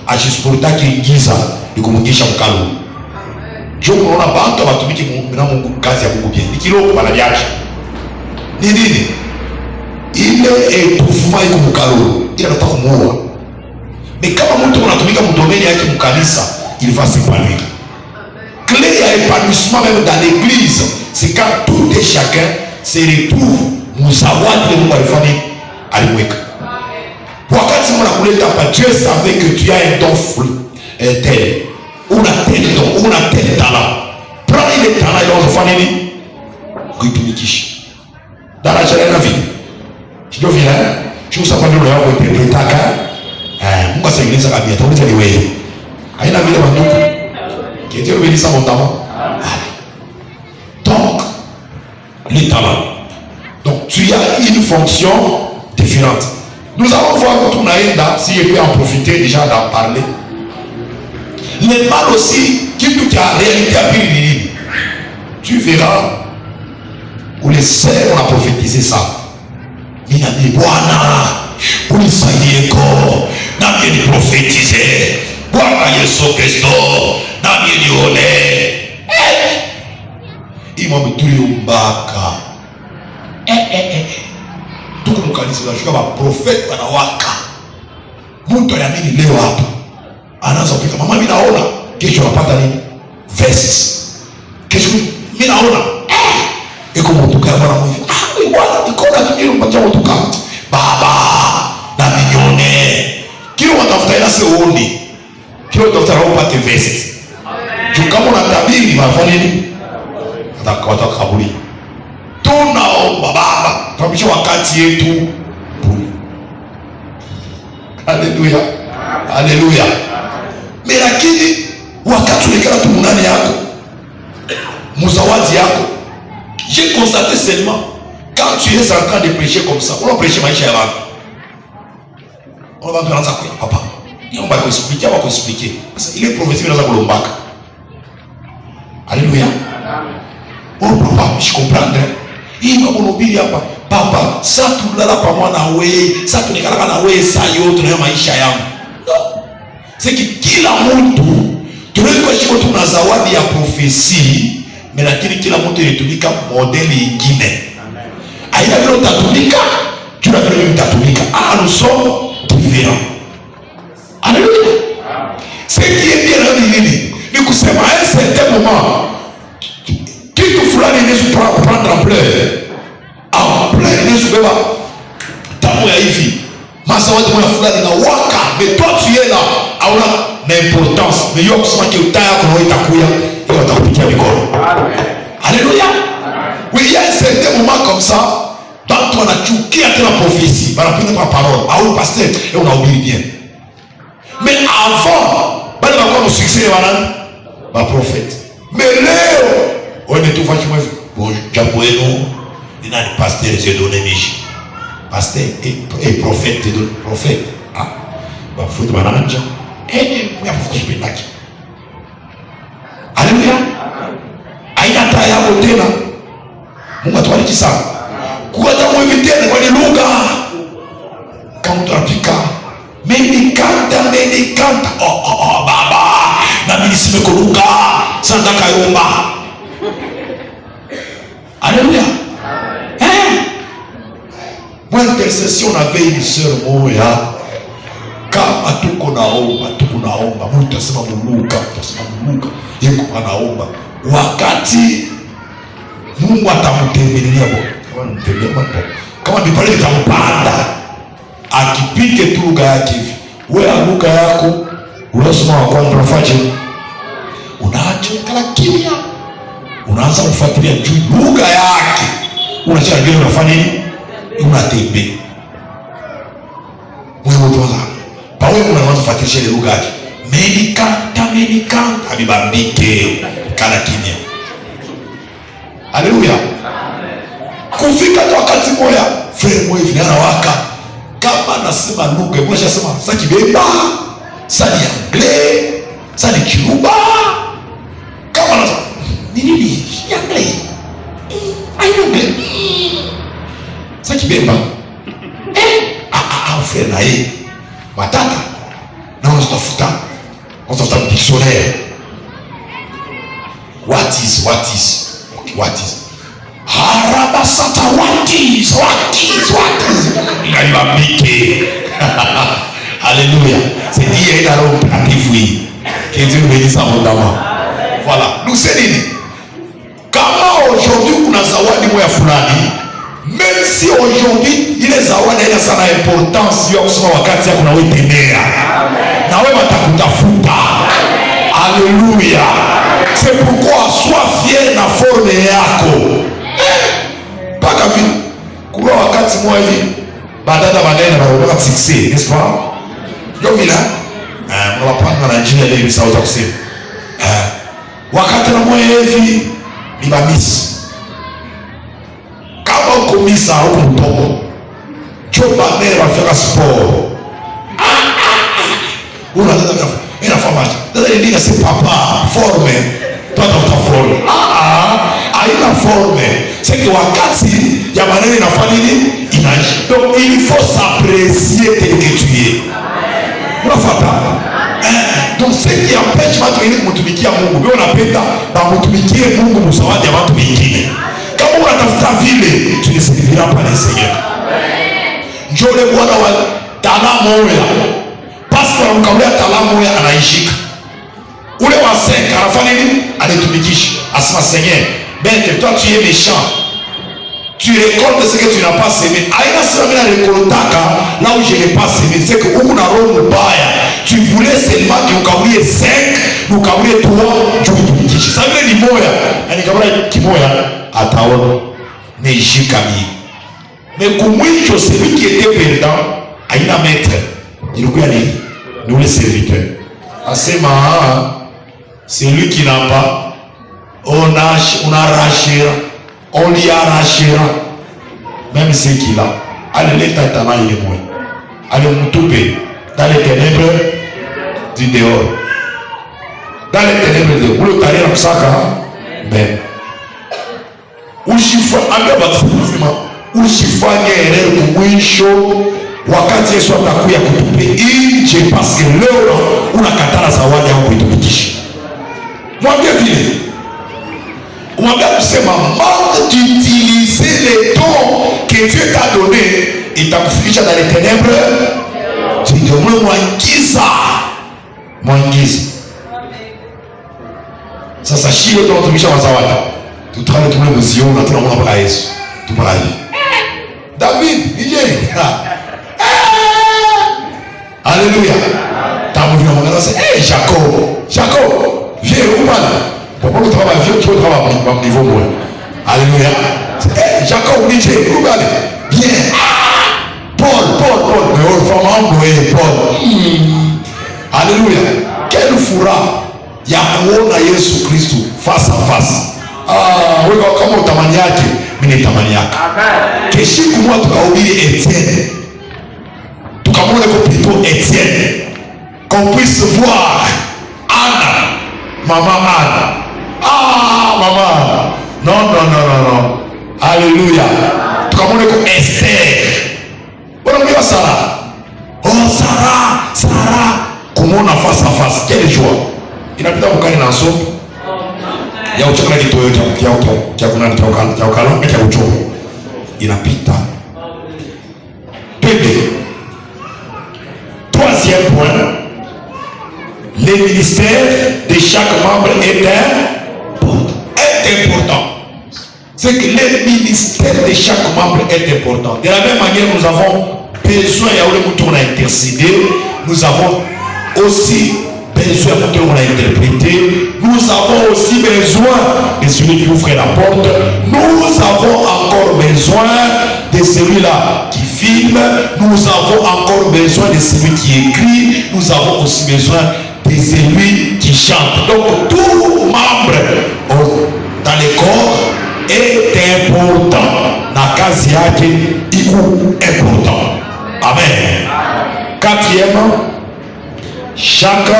ashisporta kiingiza nikumujisha mkalo jo unaona bantu batumiki na Mungu kazi ya Mungu pia nikiloko banaliacha ni nini ile etufuma iko mkalo ile anataka kumuoa. Mais kama mtu unatumika mdomeni yake mkanisa il va s'épanouir. Clé à épanouissement même dans l'église c'est quand tout et chacun se retrouve muzawadi Mungu alifanya alimweka. Wakati mwana kuleta hapa Dieu savait que tu as un don tel. Una tel talent. Prends ile talent ile unafanya nini? Kuitumikisha. Daraja la vie. Sio vile tu sasa ndio leo kwa interpretaka Mungu asaidie kabisa tauliza ni wewe haina vile banduku kietero bilisa montamo. Donc les talents, donc tu as une fonction différente. Nous allons voir quand on a si je peux en profiter déjà d'en parler. Le mal aussi qui tout a réalité à pire, tu verras où les sœurs ont prophétisé ça. Minami Bwana unisaidie nami niprofetize Bwana Yesu Kristo nami nione imam tuliumbaka tuko mkanisa tunashika ba prophet wanawaka. Mtu anaamini leo hapa anaanza kupika mama mimi naona kesho anapata nini verses kesho mimi naona iko mtu kama mwivi Bwana nikona kinyo mbacha mtu kama baba na minyone kile watafuta ila seoni kile watafuta upate verses tu kama unatabiri unafanya nini atakawata kaburi. Tunaomba baba tunapisha wakati yetu. Haleluya. Haleluya. Lakini wakati ulikala tu munani yako muzawadi yako j'ai constaté seulement quand tu es en train de prêcher comme ça, on va prêcher maisha ya watu. On va tunaanza kwa papa. Niomba kuexpliquer au kuexpliquer. Sasa ile prophétie inaanza kulombaka. Alléluia. Oh papa, je comprends. Hii mambo nobili hapa. Papa, sasa tulala pamoja na wewe, sasa tunikala na wewe saa yote na maisha yangu. No. C'est que kila mtu tunaweza kushika tuna zawadi ya prophecy, lakini kila mtu anatumika modeli nyingine. Aina vile utatumika, tu na vile utatumika. Nous sommes différents. Alléluia. Ce qui est bien là ni kusema à un certain moment kitu fulani inaweza prendre ampleur inaweza kubeba tamu ya hivi mazawadi mwa fulani na waka, mais toi tu es là hauna n'importance, mais yo kusema que utaya kwa itakuya hiyo utakupikia mikono. Alléluia. Oui, il y a un certain moment comme ça dans toi anachukia tena prophétie banapenda kwa parole au pasteur et on a oublié bien. Mais avant bali bakwa musuccès wana ba prophète. Mais leo on est tout fâché moi bon jambo eno ni nani pasteur se donner michi pasteur et prophète te donne prophète ba futi bananja ya futi pendaki. Alléluia. Aina taya tena Mungu atubariki sana. Kuata mwivitene kwa lugha kama tunapika menikanta baba na mimi simekuruka sanda kayumba. Alléluia. Moi intercession avait une sœur moya kama tuko naomba mtu asema muluka yuko anaomba wakati Mungu atamtembelea kama bipale itampanda akipike tu lugha yake hivi. Wewe lugha yako unasoma wa kwanza unafaje? Unaacha kala kimya. Unaanza kufuatilia juu lugha yake. unachia gari unafanya nini? Unatembe. Wewe utoza. Pawe unaanza kufuatilia ile lugha yake. Medikanta abibambike kana kimya. Haleluya. Kufika tu wakati moja, frère moi vient anawaka. Kama nasema lugha, mmoja anasema sasa kibemba, sasa ni anglais, sasa ni kiruba. Kama nasema nini ni anglais? Anglais. Sasa kibemba. Frère na yeye. Matata. Na unatafuta dictionnaire. What is? Okay, what is? Harabasata, what is? Inalibambike. Alléluia. C'est dit il y a un opératif oui. Que Dieu bénisse abondamment. Voilà. Nous c'est dit. Kama aujourd'hui kuna zawadi moya fulani, même si aujourd'hui ile zawadi ina sana importance ya kusoma wakati yako na wewe tembea. Na wewe watakutafuta. Alléluia. C'est pourquoi sois fier na forme yako. Paka vile kwa wakati mmoja hivi badala baadaye na barabara succès, n'est-ce pas? Ndio vile mnapanga na njia ile ni sawa kusema. Wakati na mmoja hivi ni mamisi. Kama uko misa huko mtoto. Choba nera fanya sport. Unataka inafanya ndio ndio c'est papa forme toi ta forme haina forme c'est que wakati ya maneno inafanya nini inaishi donc il faut s'apprécier tel que tu es unafuata donc ce qui empêche watu ili kumtumikia Mungu wewe unapenda bamtumikie Mungu msawadi ya watu wengine kama unatafuta vile tu ne serviras pas le Seigneur njoo le bwana wa talamo moya pastor mkaulea talamu ya anaishika ule wa 5 anafanya nini anatumikisha asema Seigneur ben que toi tu es méchant tu récoltes ce que tu n'as pas semé aina sema mimi récoltaka là où je n'ai pas semé c'est que uko na roho mbaya tu voulais seulement que ukaulie 5 ukaulie 3 tu kutumikisha sasa vile ni moya yani kabla kimoya ataona nishika mimi mais kumwisho celui qui était perdant aina maître ilikuwa ni le serviteur. Asema c'est lui qui n'a pas on arrachera on lui arrachera même ce qu'il a allez l'état tana il est moins allez moutoube dans les ténèbres du dehors dans les ténèbres du dehors le carrière msaka même usifanye erreur kumwisho wakati Yesu atakuja kutupe nje parce que leo unakatala zawadi au kuitumikisha. Mwambie vile. Mwambie kusema manque d'utiliser les dons que Dieu t'a donné itakufikisha dans les ténèbres. Ndio mwangiza. Sasa shio tunatumisha mazawadi. Tutale tumle mzio na tunaona kwa Yesu. Tupai. David, nije. Alléluia. T'as vu mon gars, c'est Jacob, viens où là? Pourquoi tu travailles viens, tu travailles à niveau moi. Alléluia. Jacob, Niger, où là? Viens. Paul, mais vraiment Paul. Alléluia. Quel fura ya kuona Yesu Kristo face à face. Wewe kama utamani yake, mimi ni tamani yake. Amen. Kesho kumwa tukahubiri Etienne. Tukamwona kwa plutôt Etienne, qu'on puisse voir Anna, maman Anna. Maman. Non. Alléluia. Tukamwona kwa Esther. Unamjua Sarah? Sarah. Kumwona face à face. Quelle joie. Inapita kukani na somo. Ya uchakula kitoyo cha kunani cha ukala cha uchovu. Inapita. Pende. Troisième point, le ministère de chaque membre est important. C'est que le ministère de chaque membre est important. De la même manière, nous avons besoin, on a intercédé, nous avons aussi besoin on a interprété, nous avons aussi besoin de celui qui ouvre la porte, nous avons encore besoin de celui-là qui filme, nous avons encore besoin de celui qui écrit, nous avons aussi besoin de celui qui chante. Donc tout membre dans le corps est important. Na kazi yake iko important. Amen. Quatrièmement, chaque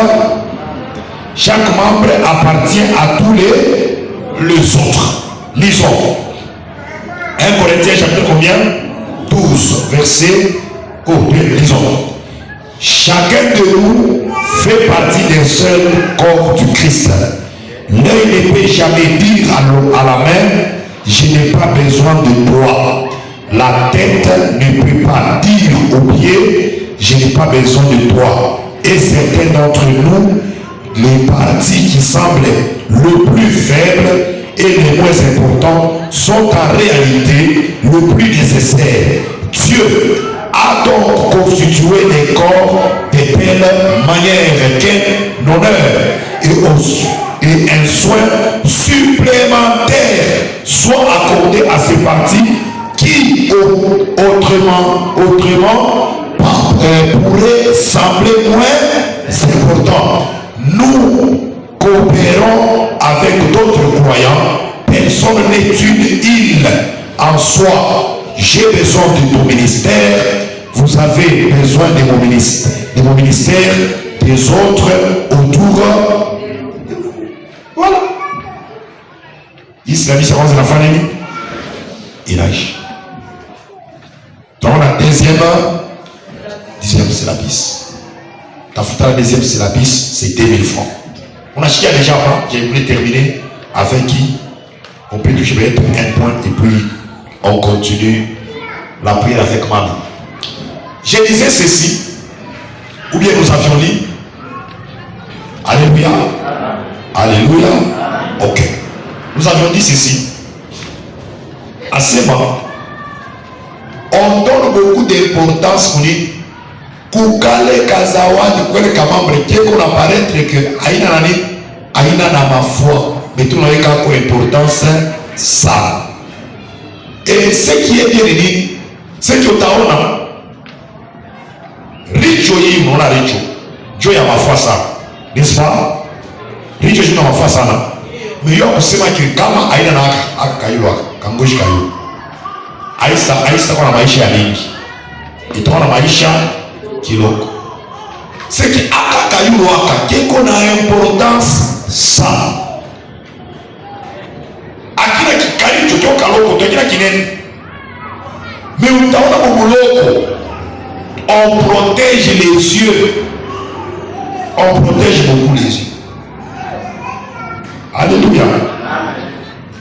membre appartient à tous les autres. Lisons 1 Corinthiens chapitre combien? 12 verset lisons. Chacun de nous fait partie d'un seul corps du Christ. L'œil ne peut jamais dire à la main, je n'ai pas besoin de toi. La tête ne peut pas dire aux pieds, je n'ai pas besoin de toi. Et certains d'entre nous, les parties qui semblent le plus faibles et les moins importants sont en réalité le plus nécessaire. Dieu a donc constitué les corps de telle manière qu'un honneur et un soin supplémentaire soit accordé à ces parties qui autrement pourraient sembler moins importants. Nous coopérons avec d'autres croyants. Personne n'est une île en soi. J'ai besoin de ton ministère. Vous avez besoin de mon ministère, des autres autour. Voilà. Ici, la différence de la famille. Il agit. Dans la deuxième syllabus. Dans la deuxième syllabus, c'est 2000 francs. On a chié déjà pas. J'ai voulu terminer avec qui on peut toucher peut-être un point et puis on continue la prière avec maman. Je disais ceci, ou bien nous avions dit Alléluia. Alléluia. Ok. Nous avions dit ceci. À ce moment, on donne beaucoup d'importance pour dire Kukale Kazawadi Kwele Kamambre qui qu'on apparaître que Aïna na ma foi. Mais tout le monde a une importance ça. Et ce qui est bien dit, c'est que tu as Richo yi mona richo. Jo ya ma foi ça. N'est-ce pas? Richo yi na ma foi ça na. Mais yo kusema ki kama aina na akayuwa kangoshi kayo. Aisa kwa maisha ya mingi. Itaona maisha kiloko. C'est que akakayuwa kiko na importance ça. Akina kikali chochoka loko tokina kinene. Mais utaona bubuloko. On protège les yeux. On protège beaucoup les yeux. Alléluia.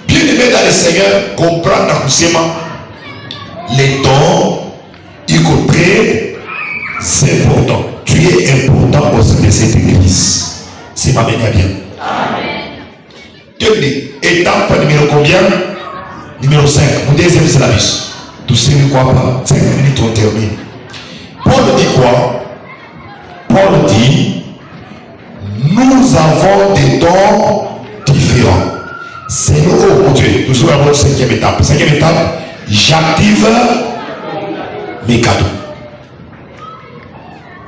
Bien aimé dans le Seigneur, comprendre dans les dons, il est très important. Tu es important au sein de cette église. C'est ma manière bien. Amen. Étape numéro combien? Numéro 5. Mon deuxième syllabus. Tout ce qui quoi pas. 5 minutes on termine. Paul dit quoi? Paul dit nous avons des dons différents. C'est nous, oh Dieu, nous sommes à notre 5e étape. 5e étape, j'active mes cadeaux.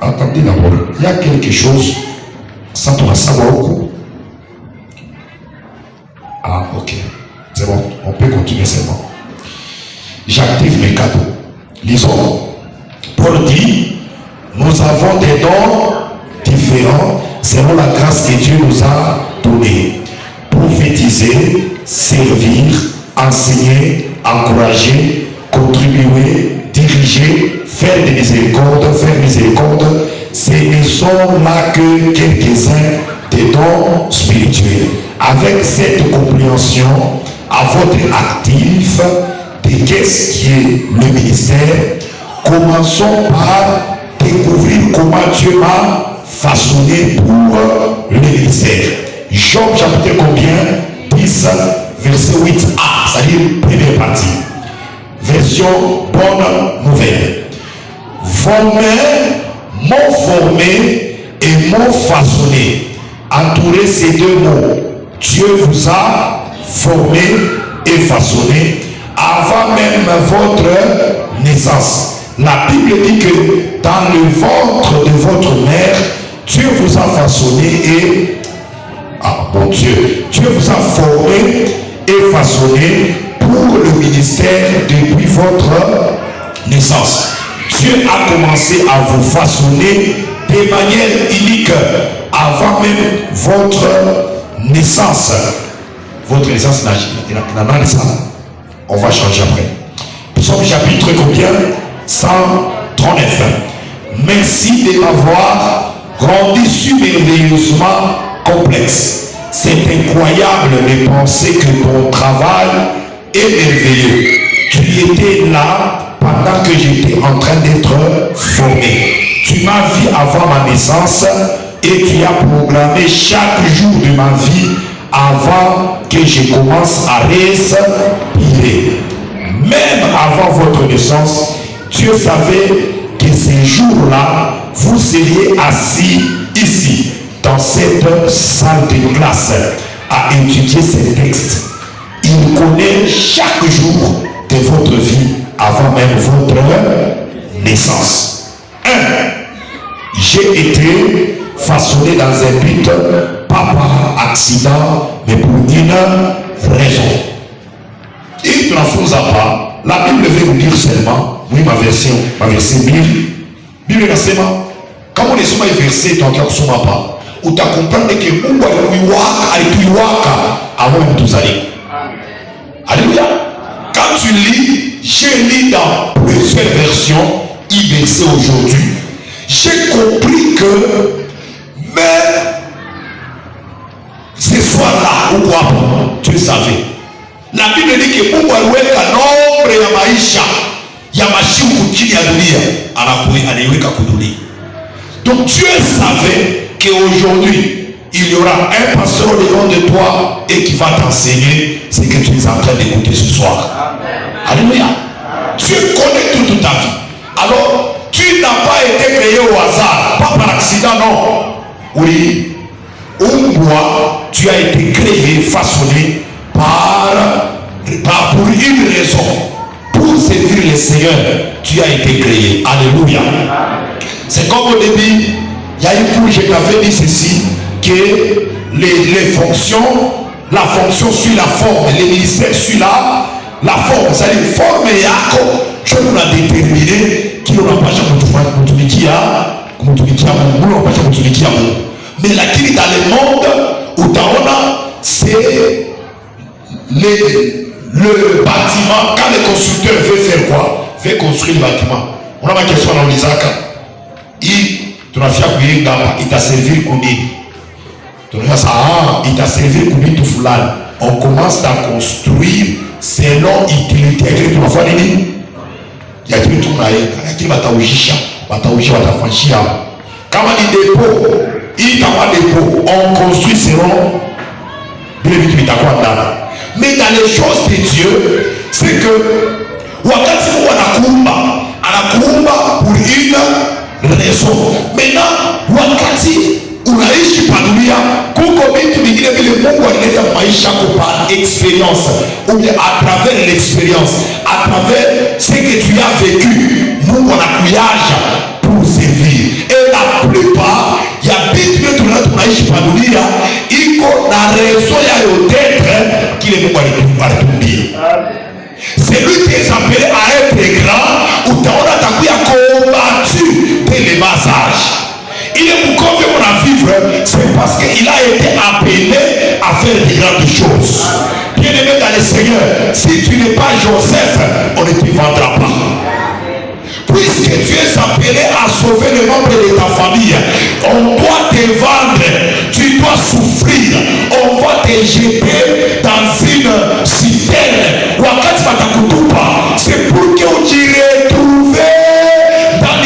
Attendez d'abord, il y a quelque chose, sans ton savoir au coup. Ah, ok, c'est bon, on peut continuer seulement. J'active mes cadeaux. Lisons. Paul dit, nous avons des dons différents selon la grâce que Dieu nous a donnée. Prophétiser, servir, enseigner, encourager, contribuer, diriger, faire des miséricordes, ce ne sont là que quelques-uns des dons spirituels. Avec cette compréhension à votre actif de qu'est-ce qui est le ministère, commençons par découvrir comment Dieu m'a façonné pour le ministère. Job chapitre combien? 10 verset 8a, c'est-à-dire première partie. Version bonne nouvelle. Vos mains m'ont formé et m'ont façonné. Entourez ces deux mots. Dieu vous a formé et façonné avant même votre naissance. La Bible dit que dans le ventre de votre mère, Dieu vous a façonné et... Ah mon Dieu, Dieu vous a formé et façonné pour le ministère depuis votre naissance. Dieu a commencé à vous façonner de manière unique avant même votre naissance. Votre naissance n'a pas naissance. On va changer après. Psaume chapitre combien? 139. Merci de m'avoir rendu si merveilleusement complexe. C'est incroyable de penser que ton travail est merveilleux. Tu étais là pendant que j'étais en train d'être formé. Tu m'as vu avant ma naissance et tu as programmé chaque jour de ma vie avant que je commence à respirer. Même avant votre naissance, Dieu savait que ces jours-là, vous seriez assis ici, dans cette salle de classe, à étudier ces textes. Il connaît chaque jour de votre vie avant même votre naissance. 1. J'ai été façonné dans un but, pas par accident, mais pour une raison. Et tu n'en fais pas. La Bible veut vous dire seulement, oui, ma version Bible. Bible nasema, kama unisoma hii verse itaongea kusoma hapa, utakomprendre que Mungu alituiwaka avant mtuzaliwa. Alléluia. Quand tu lis, j'ai lu dans plusieurs versions, il verset aujourd'hui. J'ai compris que même ce soir-là, ou quoi, tu le savais. La Bible dit que Mungu aliweka nombre ya maisha ya mashiku chini ya dunia, anaiweka kudunia. Donc Dieu savait qu'aujourd'hui, il y aura un pasteur au devant de toi et qui va t'enseigner ce que tu es en train d'écouter ce soir. Amen. Alléluia. Dieu connaît toute ta vie. Alors, tu n'as pas été créé au hasard, pas par accident, non. Oui, au moins, tu as été créé, façonné pour une raison. Pour servir le Seigneur, tu as été créé. Alléluia. C'est comme au début, il y a une fois, je t'avais dit ceci, que les fonctions, la fonction suit la forme, les ministères suivent la forme. C'est-à-dire, forme yako, je vous l'ai déterminé, qui n'aura pas jamais mais lakini dans le monde utaona c'est le bâtiment. Quand le constructeur veut faire quoi? Veut construire le bâtiment. On a ma question dans l'Isaac. Il t'a servi kunini? Il t'a servi kunini tout fulani. On commence à construire selon utilité. Il y a des trucs qui watafanyia. Kama ni dépôt, on construit selon vile vitu vitakuwa ndani. Mais dans les choses de Dieu, c'est que wakati Mungu anakuumba pour une raison. Maintenant, wakati unaishi pa dunia, kuko vitu vingine vile Mungu alileta maisha yako par expérience, ou bien à travers l'expérience, à travers ce que tu as vécu. Mungu anakuyaja pour servir. Et la plupart ya vitu vile tunaishi pa dunia iko na raison ya yotetre kile Mungu alitumbia. C'est lui qui est appelé à être grand, utaona takuya combattu dès le bas âge. Il est pour qu'on a vivre, c'est parce qu'il a été appelé à faire de grandes choses. Bien aimé dans le Seigneur, si tu n'es pas Joseph, on ne te vendra pas. Puisque tu es appelé à sauver le membre de ta famille, on doit te vendre, tu dois souffrir, on va te jeter dans une citerne. Wakati watakutupa, c'est pour que tu retrouves dans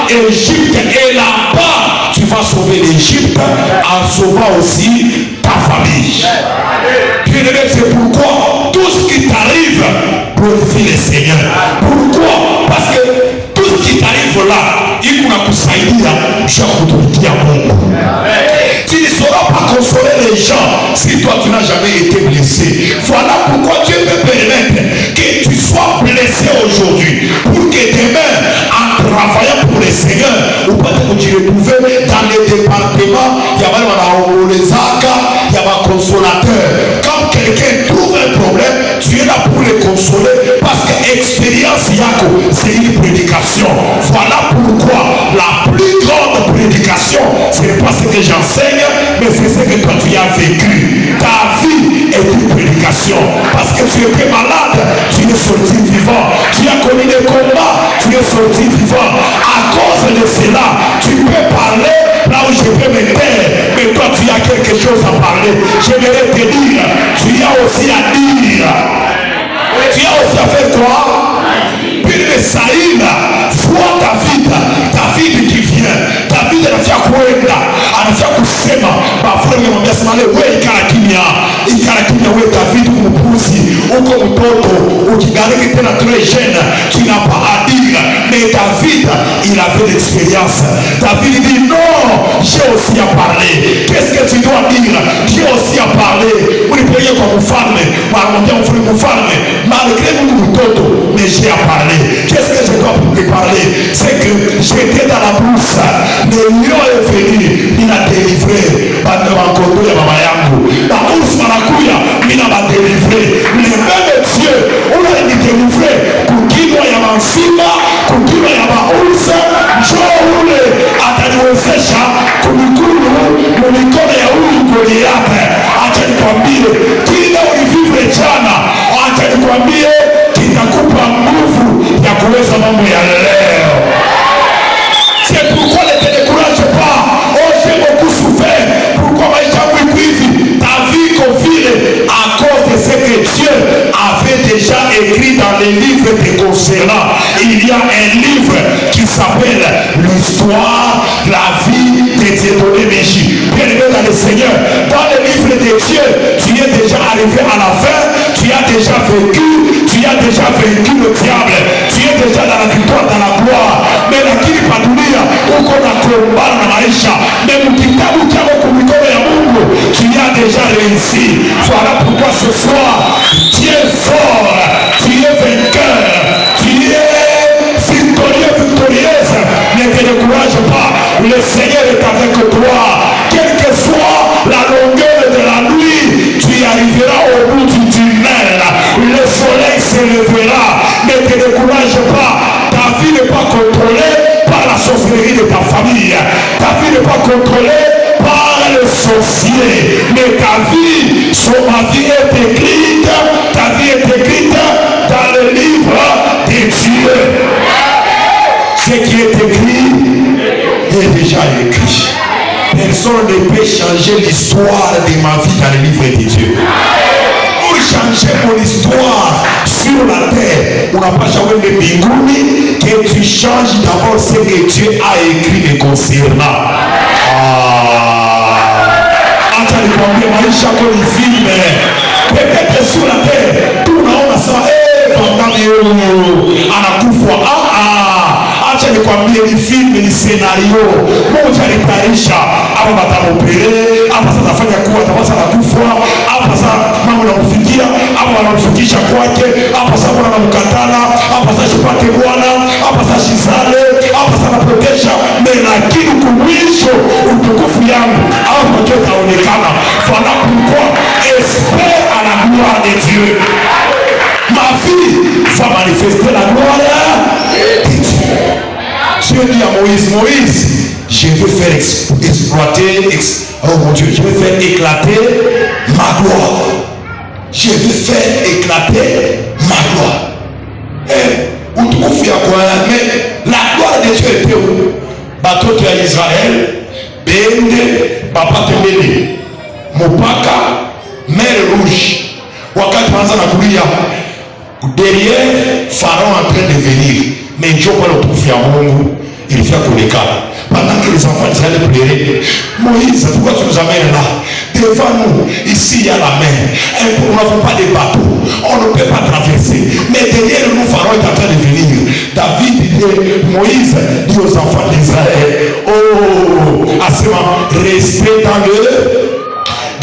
l'Égypte et là-bas, tu vas sauver l'Égypte en sauvant aussi ta famille. Bien-aimé, c'est pourquoi tout ce qui t'arrive glorifie le Seigneur. Pourquoi? Parce que tout ce qui t'arrive là, il kuna kusaidia juu ya kutumikia Mungu. Tu ne sauras pas consoler les gens si toi tu n'as jamais été blessé. Voilà pourquoi Dieu peut permettre que tu consoler parce que l'expérience yako, c'est une prédication. Voilà pourquoi la plus grande prédication, ce n'est pas ce que j'enseigne, mais c'est ce que toi tu as vécu. Ta vie est une prédication. Parce que tu étais malade, tu es sorti vivant. Tu as connu des combats, tu es sorti vivant. À cause de cela, tu peux parler là où je peux me taire, mais toi tu as quelque chose à parler. J'aimerais te dire, tu as aussi à dire. Tu as aussi à faire quoi? Puis Saïd, vois David qui vient. David anafia kuenda, anafia kusema, bafura mwambia simale wewe ikara kimya wewe David mpuzi, uko mtoto, ukigariki tena très jeune, tu n'as pas à dire. Mais David, il avait l'expérience. David dit non, j'ai aussi à parler. Qu'est-ce que tu dois dire? J'ai aussi à parler. Vous ne payez comme femme, malgré mon mtoto, mais j'ai à parler. Qu'est-ce que je dois te parler? C'est que j'étais dans la brousse, le lion est venu, il a délivré. Bandemankoto ya mama yangu, la brousse manakuya, il a délivré. Le même Dieu, on a délivré. Kukiwa ya manfima, kukiwa ya maursa, njoo ule ataniwezesha kumikulu mikono ya huyu Goliathi. Acha nikwambie, kila ulivivre jana, acha nikwambie kitakupa nguvu ya kuweza mambo ya leo. C'est pourquoi ne te décourage pas. Oh, j'ai beaucoup souffert. Pourquoi maisha yangu hivi? Ta vie confine à cause de ce que Dieu avait déjà écrit dans les livres te concernant. Il y a un livre qui s'appelle l'histoire, la vie de Dieudonné Mengi. Bien-aimé dans le Seigneur, dans le livre de Dieu, tu es déjà arrivé à la fin, tu as déjà vaincu le diable, tu es déjà dans la victoire, dans la gloire. Mais lakini pa dunia uko na kumbana na maisha, mais mkitabu chako kumikono ya Mungu tu as déjà réussi. Voilà pourquoi ce soir tu es fort, tu es vainqueur, tu es victorieux, victorieuse. Ne te décourage pas, le Seigneur est avec toi. Quelle que soit la longueur de la nuit, tu arriveras au bout du tunnel. Le soleil se lèvera. Ne te décourage pas. Ta vie n'est pas contrôlée par la sorcellerie de ta famille. Ta vie n'est pas contrôlée par le sorcier. Mais ta vie, ma vie est écrite. Ta vie est écrite dans le livre de Dieu. Ce qui est écrit est déjà écrit. Personne ne peut changer l'histoire de ma vie dans le livre de Dieu. Pour changer mon histoire sur la terre, on n'a pas changé de binguni, que tu changes d'abord ce que Dieu a écrit me concernant. Acha nikwambie maisha kwa ni filme. Pekee sur la terre, tunaona sawa anakufa. Acha nikwambie ni filme, ni scenario. Mungu alitayarisha hapa batamopele, hapa sasa fanya kuwa tabasa na kufa, hapa sasa mambo yanamfikia, hapa wanamfikisha kwake, hapa sasa wanamkatana, hapa sasa shipate bwana, hapa sasa shizale, hapa sasa napotesha, lakini kumwisho utukufu yangu hapa ndio itaonekana. Voilà pourquoi espère à la gloire de Dieu. Ma vie va manifester la gloire de Dieu. Dieu dit à Moïse, je vais faire exploiter, oh mon Dieu, je vais faire éclater ma gloire. Je vais faire éclater ma gloire. Et utukufu ya kwa mais la gloire de Dieu était où? Batoto ya Israël, bende, papa tembele, mopaka, mer rouge. Wakati wanza na kulia, derrière, Pharaon en train de venir. Mais Dieu pas le trouver à Mungu, il fait Konekana. Pendant que les enfants d'Israël pleuraient, Moïse, pourquoi tu nous amènes là? Devant nous, ici il y a la mer. Nous n'avons pas de bateau, on ne peut pas traverser. Mais derrière nous, Pharaon est en train de venir. David dit, Moïse dit aux enfants d'Israël, oh, à ce moment, restez dans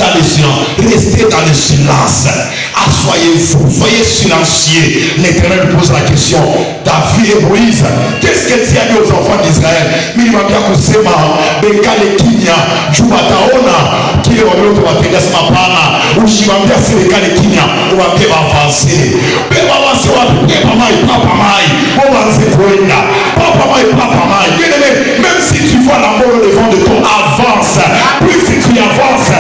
dans le silence. Restez dans le silence. Assoyez-vous, soyez silencieux. L'Éternel pose la question. David et Moïse, qu'est-ce que tu as dit aux enfants d'Israël? Milimambia kusema bekale kinya jubataona kile wameoto watenda sema pana ushimambia serikali kinya uwambie avancer. Beba wase wapi? Beba mai papa mai. Obanze kwenda. Papa mai papa mai. Même si tu vois la mort au devant de toi, avance. Plus si tu avances,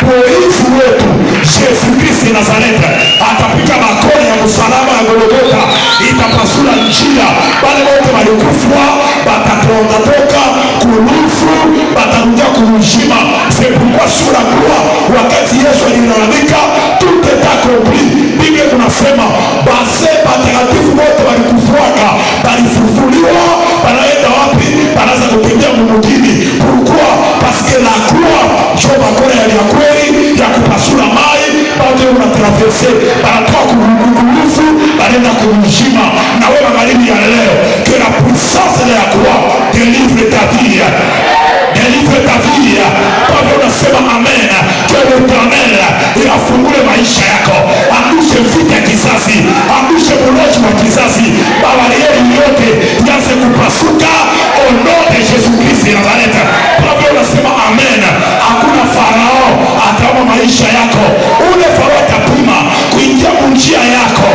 Moïse wetu Jésus-Christ de Nazareth atapika makoni ya msalaba ya Golgotha, itapasula njia. Wale wote walikufa batatoka kulufu, batarudia kurujima. C'est pourquoi sur la croix, wakati Yesu alilalamika, tout est accompli. Biblia tunasema base batakatifu wote walikufuaka, balifufuliwa, banaenda wapi? Banaanza kutembea mumugini. Pourquoi? Parce que la croix ndio makona ya kweli ya kupasula mai, baada ya traverse, banatoka kulufu, banaenda kurujima. Na wewe magharibi ya leo, que la puissance de la croix délivre ta vie. Délivre ta vie. Pavyo unasema amen. Que l'Éternel afungule maisha yako. Angushe vita ya kizazi. Angushe ulozi wa kizazi. Barieri yote yaanze kupasuka. Au nom de Jésus-Christ de Nazareth. Pavyo unasema amen. Hakuna farao ataona maisha yako. Ule farao atapima kuingia njia yako.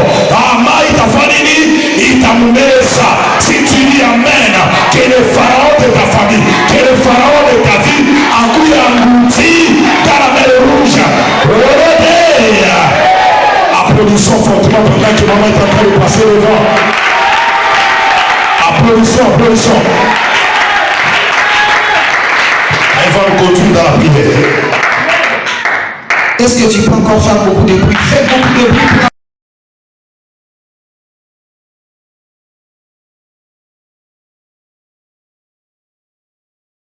Ama itafanya nini? Itamumeza. Si tu dis amen, que le pharaon de ta famille, que le pharaon de ta vie akuya ngouti dans la mer rouge. Applaudissons fortement pendant que maman est en train de passer devant. Applaudissons, applaudissons. Elle va continuer dans la prière. Est-ce que tu peux encore faire beaucoup de bruit? Fais beaucoup de bruit.